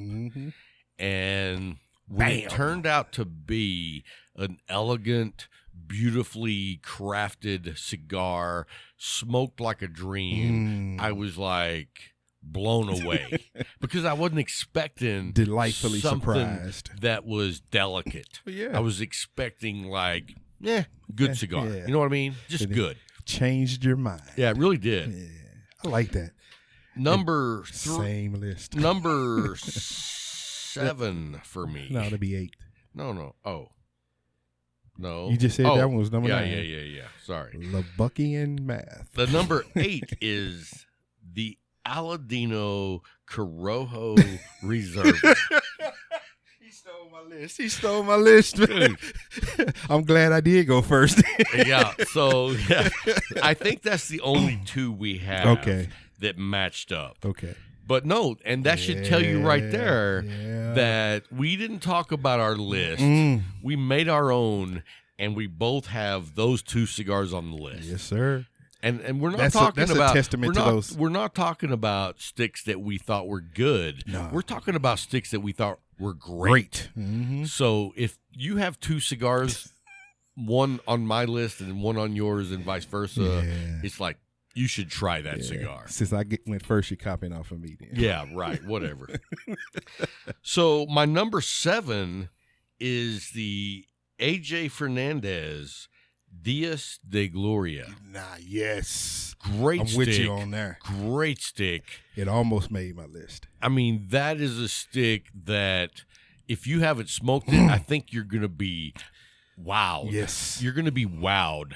And when it turned out to be an elegant, beautifully crafted cigar, smoked like a dream, I was like blown away because I wasn't expecting
delightfully
something
surprised
that was delicate. I was expecting like, good cigar.
Yeah.
You know what I mean? Just good.
Changed your mind.
Yeah, it really did.
Yeah, I like that.
Number
same list.
Number 7 for me.
No, it'll be 8.
No. Oh. No.
You just said that one was number 9.
Yeah. Sorry.
Labuckian math.
The number 8 is the Aladino Corrojo Reserva.
He stole my list. Dude. I'm glad I did go first.
So I think that's the only 2 we have that matched up.
Okay.
But no, and that should tell you right there that we didn't talk about our list. We made our own, and we both have those 2 cigars on the list.
Yes, sir.
And we're not talking
that's
about
a testament to those.
We're not talking about sticks that we thought were good.
No.
We're talking about sticks that we thought were great. So if you have 2 cigars, one on my list and one on yours, and vice versa, it's like, you should try that cigar.
Since I went first, you're copying off of me then.
Yeah, right. Whatever. So my number 7 is the Aj Fernandes Diaz de Gloria.
Yes.
Great
I'm
stick.
with you on there.
Great stick.
It almost made my list.
I mean, that is a stick that if you haven't smoked it, I think you're going to be wowed.
Yes.
You're going to be wowed.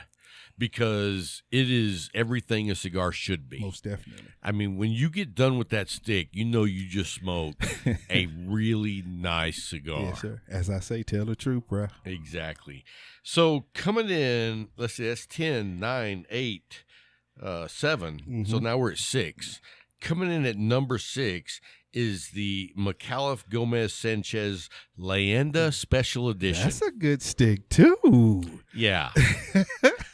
Because it is everything a cigar should be.
Most definitely.
I mean, when you get done with that stick, you know you just smoked a really nice cigar.
Yes, sir. As I say, tell the truth, bro.
Exactly. So coming in, let's see, that's 10, 9, 8, 7. So now we're at 6. Coming in at number 6 is the Macalla Gomez Sanchez Lianda Special Edition.
That's a good stick, too.
Yeah.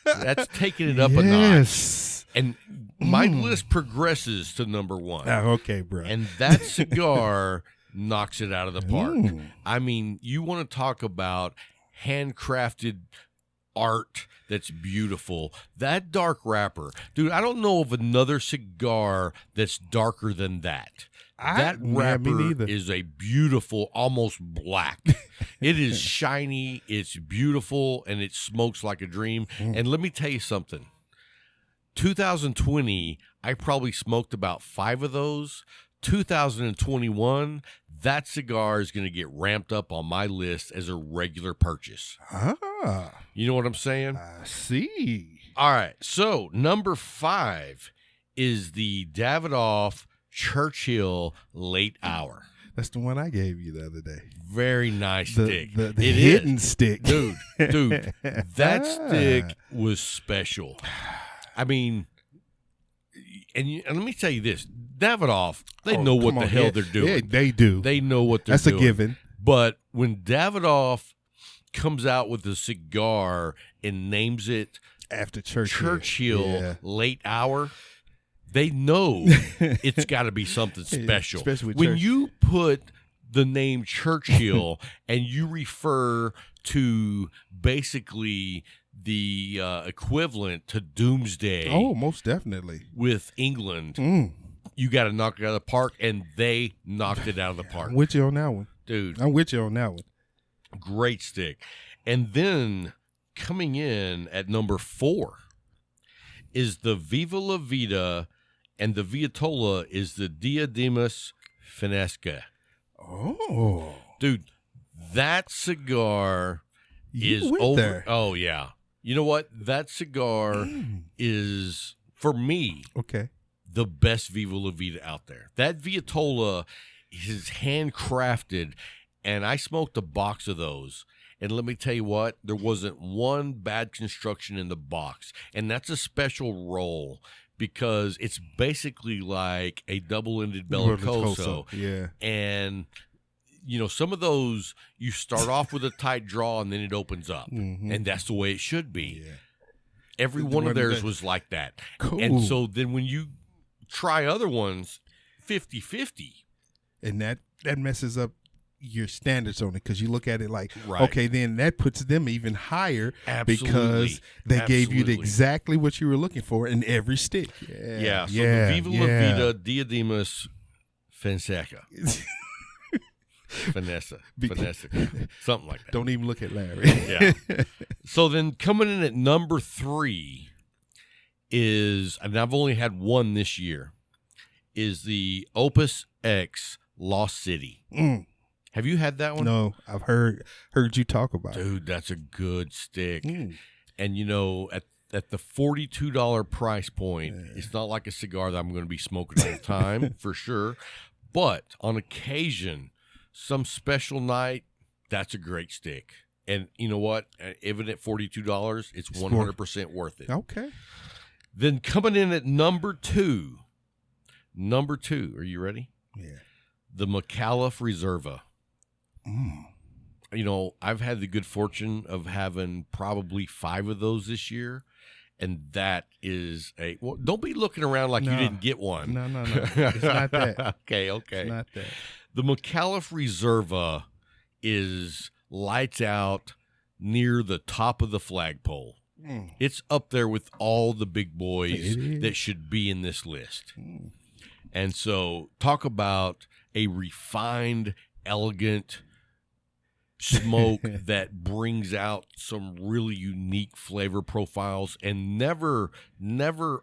That's taking it up a notch. And my list progresses to number 1.
Okay, bro.
And that cigar knocks it out of the park. I mean, you want to talk about handcrafted art that's beautiful. That dark wrapper. Dude, I don't know of another cigar that's darker than that. That wrapper is a beautiful, almost black. It is shiny, it's beautiful, and it smokes like a dream. And let me tell you something. 2020, I probably smoked about 5 of those. 2021, that cigar is going to get ramped up on my list as a regular purchase. You know what I'm saying?
I see.
All right, so number 5 is the Davidoff Churchill Late Hour.
That's the one I gave you the other day.
Very nice stick.
The hidden stick.
Dude, that stick was special. I mean, and let me tell you this. Davidoff, they know what the hell they're doing.
Yeah, they do.
They know what they're doing.
That's a given.
But when Davidoff comes out with a cigar and names it
after Churchill
late hour, they know it's got to be something special.
Especially with
when
Churchill.
you put the name Churchill and you refer to basically the equivalent to Doomsday.
Oh, most definitely.
With England, you got to knock it out of the park, and they knocked it out of the park.
I'm with you on that one.
Dude.
I'm with you on that one.
Great stick. And then coming in at number 4 is the Viva La Vita, and the Viatola is the Diademus Finesca.
Oh.
Dude, that cigar is over.
There.
Oh, yeah. You know what? That cigar is, for me, the best Viva La Vita out there. That Viatola is handcrafted, and I smoked a box of those. And let me tell you what, there wasn't one bad construction in the box. And that's a special roll because it's basically like a double-ended Bellicoso.
Yeah.
And, you know, some of those, you start off with a tight draw and then it opens up. And that's the way it should be.
Yeah.
Every one of theirs was like that.
Cool.
And so then when you try other ones, 50-50.
And that messes up your standards on it because you look at it like,
Right.
okay, then that puts them even higher
Absolutely.
because they gave you
Absolutely.
exactly what you were looking for in every stick.
Yeah. So the Viva La Vita Diademus Finesca. Finessa. Something like that.
Don't even look at Larry.
Yeah. So then coming in at number 3 is, and I've only had one this year, is the Opus X Lost City. Have you had that one?
No, I've heard you talk about it.
Dude, that's a good stick. And, you know, at the $42 price point, it's not like a cigar that I'm going to be smoking all the time, for sure. But on occasion, some special night, that's a great stick. And you know what? Even at $42, it's 100% worth it.
Okay.
Then coming in at number 2, are you ready?
Yeah.
The Macalla Reserva. You know, I've had the good fortune of having probably 5 of those this year, and that is well, don't be looking around like you didn't get one.
No. It's not that.
Okay.
It's not that.
The Macalla Reserva is lights out near the top of the flagpole. It's up there with all the big boys that should be in this list. And so talk about a refined, elegant smoke that brings out some really unique flavor profiles and never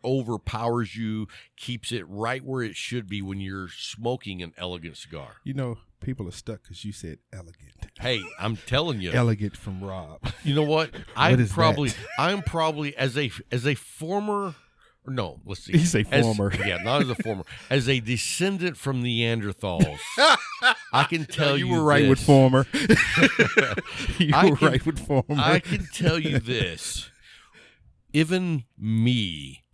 overpowers you, keeps it right where it should be when you're smoking an elegant cigar.
You know, people are stuck because you said elegant.
Hey, I'm telling you.
Elegant from Rob.
You know what?
I'm
probably as a former. No, let's see.
You say former.
Not as a former. As a descendant from Neanderthals, I can tell you
you were right
this.
with former. Right with former.
I can tell you this. Even me,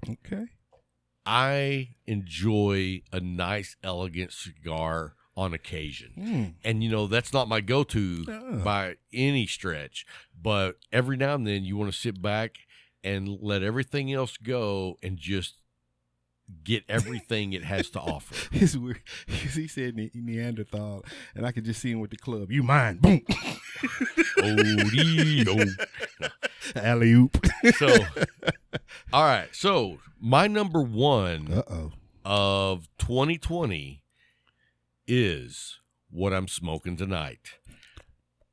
I enjoy a nice, elegant cigar on occasion. And, you know, that's not my go-to by any stretch. But every now and then you want to sit back and let everything else go and just get everything it has to offer.
It's weird because he said Neanderthal, and I could just see him with the club. You mine. Boom. Alley-oop.
So, all right. So, my number 1 of 2020 is what I'm smoking tonight.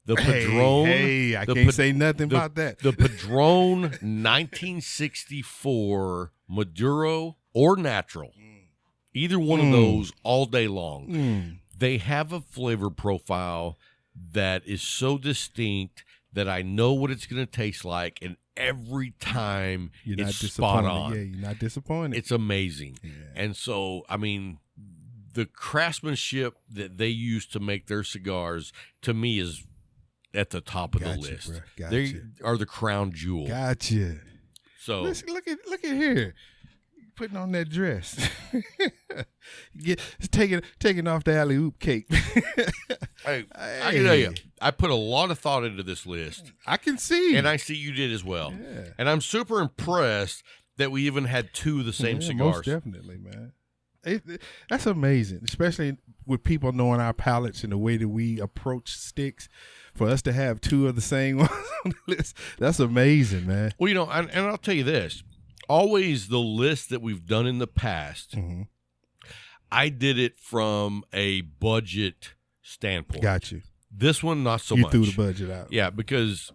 The Padrone.
Hey, I can't say nothing about that.
The Padrone 1964 Maduro or natural. Either one of those all day long. They have a flavor profile that is so distinct that I know what it's going to taste like, and every time it's spot on.
Yeah, you're not disappointed.
It's amazing.
Yeah.
And so, I mean, the craftsmanship that they use to make their cigars, to me, is at the top of the list. They are the crown jewel.
Gotcha.
So
listen, look at here, putting on that dress, taking off the alley oop cape.
Hey, I can tell you, I put a lot of thought into this list.
I can see,
and I see you did as well.
Yeah.
And I'm super impressed that we even had two of the same cigars.
Most definitely, man. That's amazing, especially with people knowing our palates and the way that we approach sticks. For us to have two of the same ones on the list, that's amazing, man.
Well, you know, and I'll tell you this. Always the list that we've done in the past, I did it from a budget standpoint.
Got you.
This one, not so
much.
much.
You threw the budget out.
Yeah, because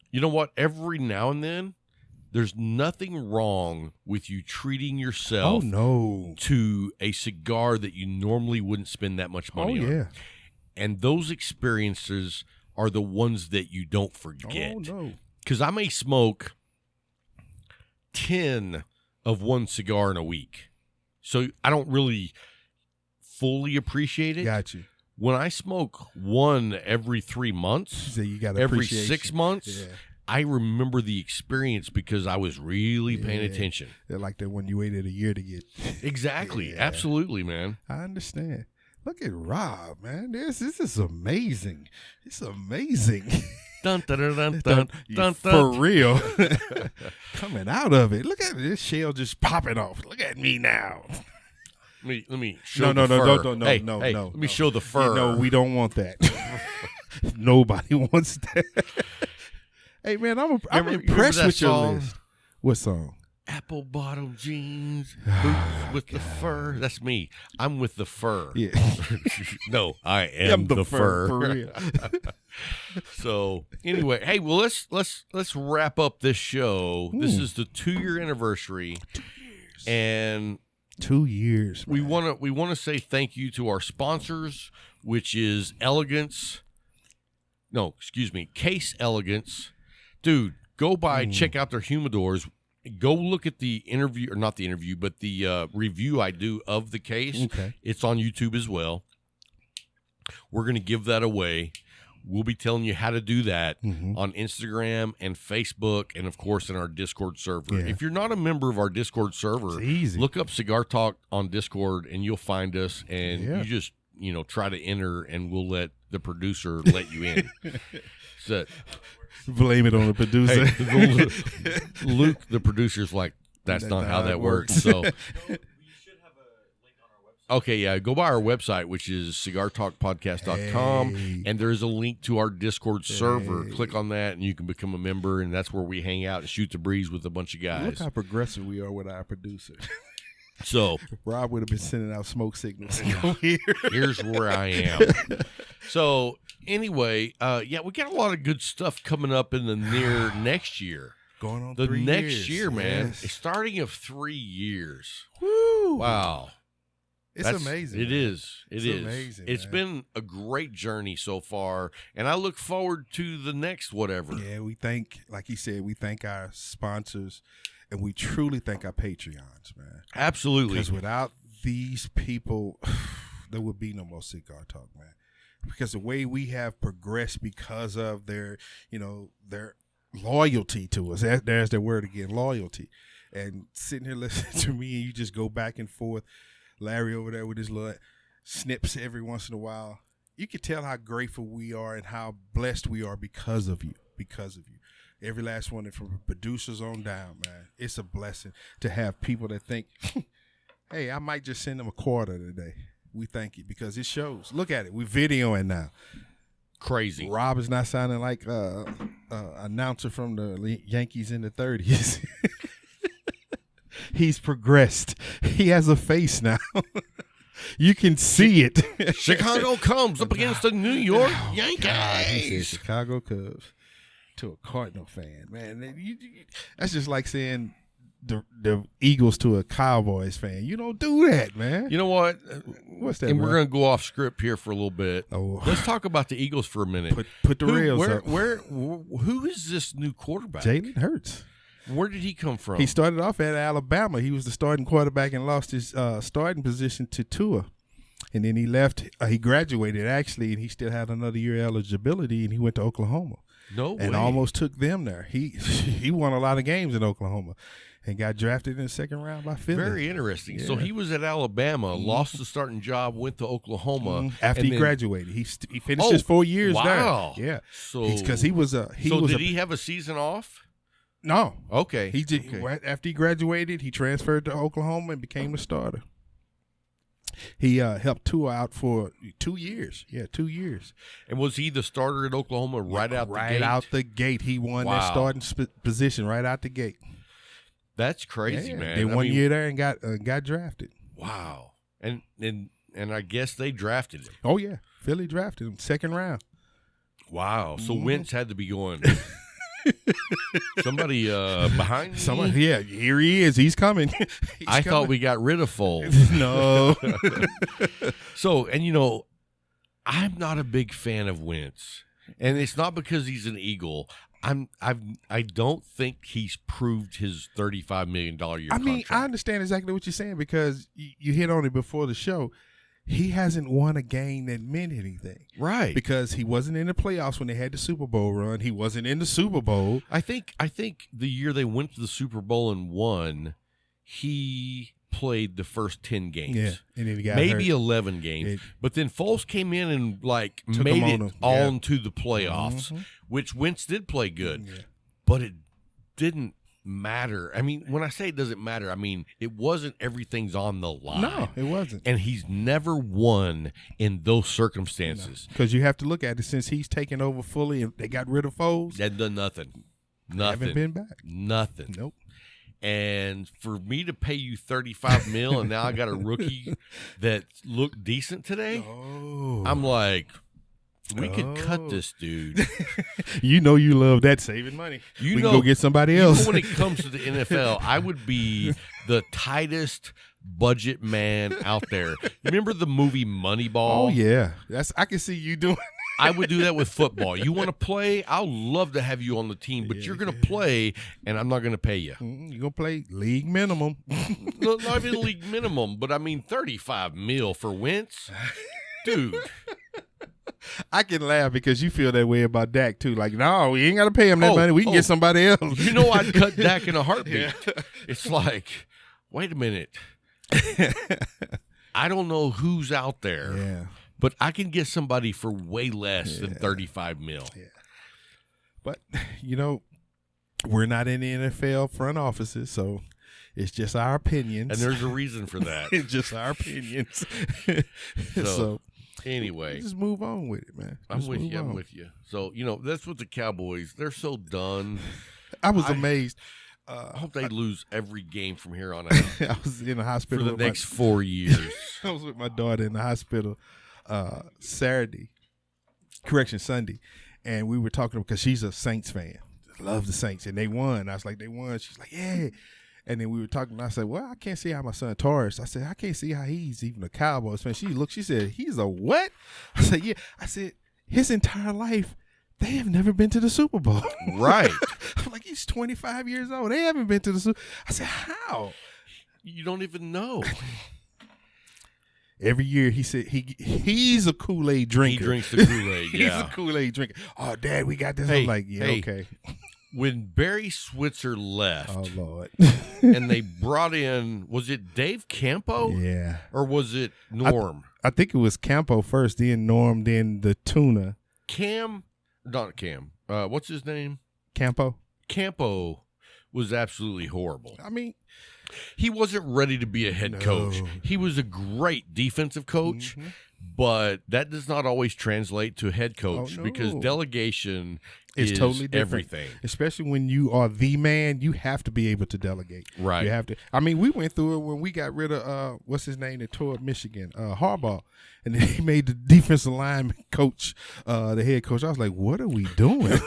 you know what? Every now and then, there's nothing wrong with you treating yourself to a cigar that you normally wouldn't spend that much money on.
Yeah.
And those experiences are the ones that you don't forget.
Oh, no.
Because I may smoke 10 of one cigar in a week. So I don't really fully appreciate it.
Got you.
When I smoke one every 3 months,
so you got
every 6 months, I remember the experience because I was really paying attention.
They're like that when you waited a year to get.
Exactly. Absolutely, man.
I understand. Look at Rob, man. This is amazing. It's amazing.
Dun, dun, dun, dun, dun, dun,
For real. Coming out of it. Look at this shell just popping off. Look at me now.
Let me show the fur.
No.
Let me show the fur.
No, we don't want that. Nobody wants that. Hey, man, I'm impressed with your list. What song?
Apple bottom jeans, boots with the fur. That's me. I'm with the fur.
Yeah.
No, I am the fur.
For real.
So anyway, hey, well let's wrap up this show. This is the 2-year anniversary.
2 years.
And
2 years.
Man. We want to say thank you to our sponsors, which is Case Elegance. Dude, go by, check out their humidors. Go look at the interview, or not the interview, but the review I do of the case.
Okay.
It's on YouTube as well. We're going to give that away. We'll be telling you how to do that on Instagram and Facebook and, of course, in our Discord server.
Yeah.
If you're not a member of our Discord server, look up Cigar Talk on Discord, and you'll find us. And you just, try to enter, and we'll let the producer let you in. So,
blame it on the producer.
Hey, Luke, the producer's like, that's not how that works. So, we should have a link on our website. Okay, yeah, go by our website, which is cigartalkpodcast.com, and there is a link to our Discord server. Click on that, and you can become a member, and that's where we hang out and shoot the breeze with a bunch of guys.
Look how progressive we are with our producer.
So
Rob would have been sending out smoke signals.
Here's where I am. So anyway, we got a lot of good stuff coming up in the near next year.
Going on
the
3
next
years.
year, man.
Yes.
It's starting of 3 years.
Woo!
Wow.
It's amazing.
It is. It is
amazing.
It's been a great journey so far, and I look forward to the next whatever.
Yeah, we thank, like he said, we thank our sponsors, and we truly thank our Patreons, man.
Absolutely.
Because without these people, there would be no more Cigar Talk, man. Because the way we have progressed because of their loyalty to us. There's their word again, loyalty. And sitting here listening to me, and you just go back and forth. Larry over there with his little snips every once in a while. You can tell how grateful we are and how blessed we are because of you. Every last one, from the producers on down, man. It's a blessing to have people that think, hey, I might just send them a quarter today. We thank you because it shows. Look at it. We're videoing now.
Crazy.
Rob is not sounding like announcer from the Yankees in the 30s. He's progressed. He has a face now. You can see it.
Chicago Cubs up against the New York Yankees.
God, he said Chicago Cubs to a Cardinal fan. Man, that's just like saying the Eagles to a Cowboys fan. You don't do that, man.
You know what?
What's that?
And
bro?
we're going to go off script here for a little bit.
Oh.
Let's talk about the Eagles for a minute.
Put the rails up.
Who is this new quarterback?
Jalen Hurts.
Where did he come from?
He started off at Alabama. He was the starting quarterback and lost his starting position to Tua. And then he left. He graduated, actually, and he still had another year eligibility, and he went to Oklahoma.
No way.
And almost took them there. He won a lot of games in Oklahoma and got drafted in the second round by Philly.
Very interesting.
Yeah.
So he was at Alabama, lost the starting job, went to Oklahoma.
After he graduated. He finished his 4 years
wow.
there. Yeah.
So
Because he was a...
did he have a season off?
No.
Okay.
He did.
Okay.
After he graduated, he transferred to Oklahoma and became a starter. He helped Tua out for 2 years. Yeah, 2 years.
And was he the starter at Oklahoma right out the gate?
Right out the gate. He won that starting position right out the gate.
That's crazy, man.
They 1 year there and got drafted.
Wow. And I guess they drafted him.
Oh, yeah. Philly drafted him, second round.
Wow. So Wentz had to be going... Somebody behind me?
Yeah, here he is. He's coming.
I thought we got rid of Foles.
No.
So, and I'm not a big fan of Wentz, and it's not because he's an Eagle. I don't think he's proved his $35 million year contract.
I understand exactly what you're saying because you hit on it before the show. He hasn't won a game that meant anything.
Right.
Because he wasn't in the playoffs when they had the Super Bowl run. He wasn't in the Super Bowl.
I think the year they went to the Super Bowl and won, he played the first 10 games.
Yeah. And then he got
maybe
hurt.
11 games. But then Foles came in and
Took
made
him
it on to the playoffs, which Wentz did play good.
Yeah.
But it didn't matter. I mean, when I say it doesn't matter, I mean it wasn't everything's on the line.
No, it wasn't.
And he's never won in those circumstances.
Because you have to look at it since he's taken over fully and they got rid of Foles.
They've done nothing.
Haven't been back.
Nothing.
Nope.
And for me to pay you $35 million and now I got a rookie that looked decent today, I'm like, we could cut this dude.
You love that saving money. We can go get somebody else.
When it comes to the NFL, I would be the tightest budget man out there. Remember the movie Moneyball?
Oh yeah, I can see you doing.
I would do that with football. You want to play? I'll love to have you on the team, but you're going to play, and I'm not going to pay you.
You're going to play league minimum.
No, not even league minimum, but I mean $35 million for Wentz, dude.
I can laugh because you feel that way about Dak too. Like, no, we ain't got to pay him that money. We can get somebody else.
I'd cut Dak in a heartbeat. It's like, wait a minute. I don't know who's out there.
Yeah.
But I can get somebody for way less than $35 million.
Yeah. But, we're not in the NFL front offices, so it's just our opinions.
And there's a reason for that.
It's just our opinions. So
anyway.
Just move on with it, man.
I'm with you. So, that's what the Cowboys, they're so done.
I was amazed.
I hope they lose every game from here on out.
I was in the hospital
for the next 4 years.
I was with my daughter in the hospital Sunday, and we were talking because she's a Saints fan, loves the Saints, and they won. I was like, they won. She's like, yeah. And then we were talking, and I said, well, I can't see how my son Taurus. I said, I can't see how he's even a Cowboys fan. She said, he's a what? I said, yeah. I said, his entire life, they have never been to the Super Bowl.
Right.
I'm like, he's 25 years old. They haven't been to the Super Bowl. I said, how?
You don't even know.
Every year he said he's a Kool-Aid drinker.
He drinks the Kool-Aid, yeah.
He's a Kool-Aid drinker. Oh, Dad, we got this. I'm like, yeah, okay.
When Barry Switzer left,
oh Lord,
and they brought in, was it Dave Campo?
Yeah.
Or was it Norm?
I think it was Campo first, then Norm, then the tuna.
Not Cam. What's his name?
Campo
was absolutely horrible.
I mean,
he wasn't ready to be a head coach. He was a great defensive coach, but that does not always translate to head coach because delegation is
totally different.
Everything.
Especially when you are the man, you have to be able to delegate.
Right.
You have to. I mean, we went through it when we got rid of what's his name that tore up Michigan, Harbaugh, and then he made the defensive line coach the head coach. I was like, what are we doing?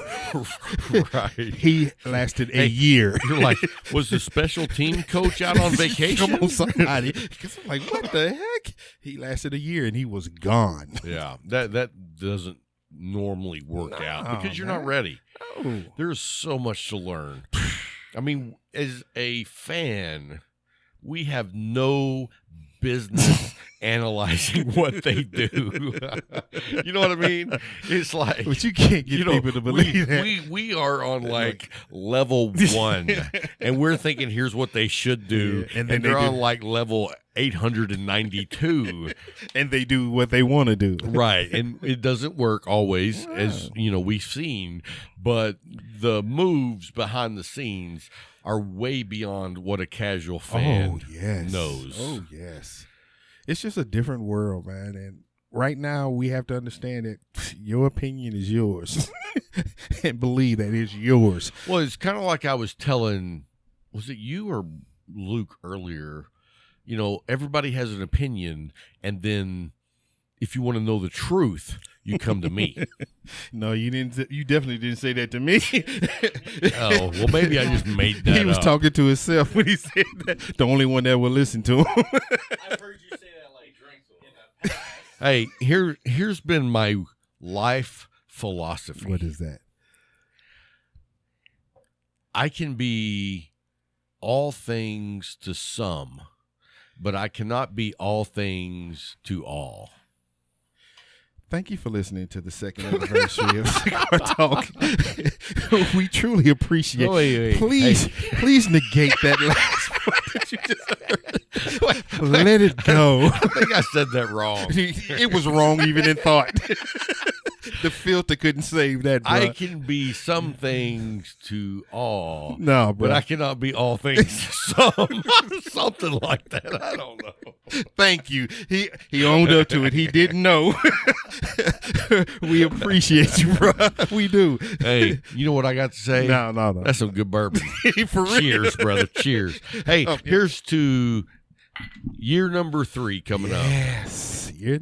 Right.
He lasted a year.
You're like, was the special team coach out on vacation?
Come on, somebody. Because I'm like, what the heck? He lasted a year and he was gone.
Yeah, that doesn't normally work out because you're not ready.
No.
There's so much to learn. I mean, as a fan, we have no business analyzing what they do. You know what I mean? It's like,
But you can't get people to believe that.
We are on like level 1, and we're thinking here's what they should do,
Yeah, and
and
then
they're
they
on
do.
like level 892.
And they do what they want to do.
Right, and it doesn't work always, as we've seen, but the moves behind the scenes are way beyond what a casual fan knows.
Oh, yes. It's just a different world, man. And right now we have to understand that your opinion is yours. And believe that it's yours.
Well, it's kind of like I was telling, was it you or Luke earlier? Everybody has an opinion, and then if you want to know the truth, you come to me.
No, you didn't. You definitely didn't say that to me.
Oh, well, maybe I just made that
He was
up.
talking to himself when he said that. The only one that will listen to him.
I've heard you say that like drinks in the past.
Hey, here's been my life philosophy.
What is that?
I can be all things to some, but I cannot be all things to all.
Thank you for listening to the second anniversary of Cigar Talk. We truly appreciate it.
Wait.
Please negate that last part that you just heard. Let it go.
I think I said that wrong.
It was wrong even in thought. The filter couldn't save that, bro.
I can be some things to all.
No, bro.
But I cannot be all things to some. Something like that. I don't know.
Thank you. He owned up to it. He didn't know. We appreciate you, bro. We do.
Hey, you know what I got to say?
No.
That's some good bourbon.
For real.
Cheers, brother. Cheers. Hey, here's to year number 3 coming up.
Yes.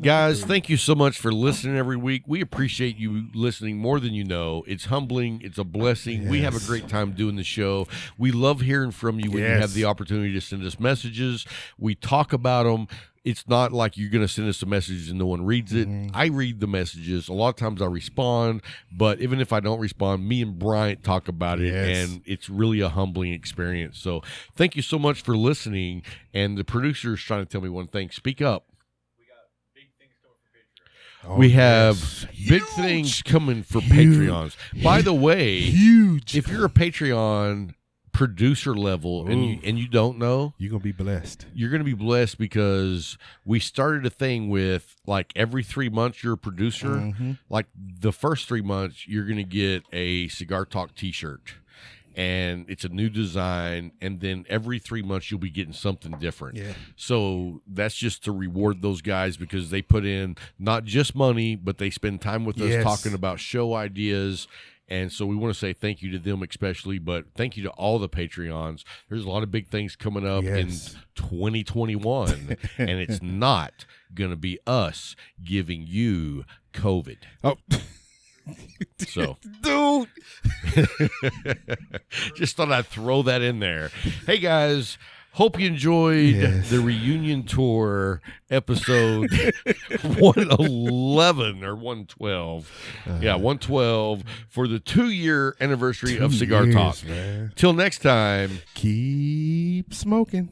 Guys, thank you so much for listening every week. We appreciate you listening more than you know. It's humbling. It's a blessing.
Yes.
We have a great time doing the show. We love hearing from you when you
Yes.
have the opportunity to send us messages. We talk about them. It's not like you're going to send us a message and no one reads it. I read the messages. A lot of times I respond, but even if I don't respond, me and Bryant talk about it,
Yes.
and it's really a humbling experience. So thank you so much for listening. And the producer is trying to tell me one thing. Speak up.
Oh,
We have
yes.
big
Huge.
things coming for
Huge.
Patreons. By the way,
Huge.
if you're a Patreon producer level and you don't know,
You're going to be blessed.
you're going to be blessed because we started a thing with like every 3 months you're a producer.
Mm-hmm.
Like the first 3 months, you're going to get a Cigar Talk t-shirt. And it's a new design, and then every 3 months you'll be getting something different.
Yeah.
So that's just to reward those guys because they put in not just money, but they spend time with us
Yes.
talking about show ideas. And so we want to say thank you to them especially, but thank you to all the Patreons. There's a lot of big things coming up
Yes.
in 2021, and it's not going to be us giving you COVID.
Oh,
So
dude.
just thought I'd throw that in there. Hey, guys. Hope you enjoyed
Yes.
the reunion tour episode 111 or 112. Yeah, 112 for the 2-year anniversary of Cigar Talk.
Man.
Till next time.
Keep smoking.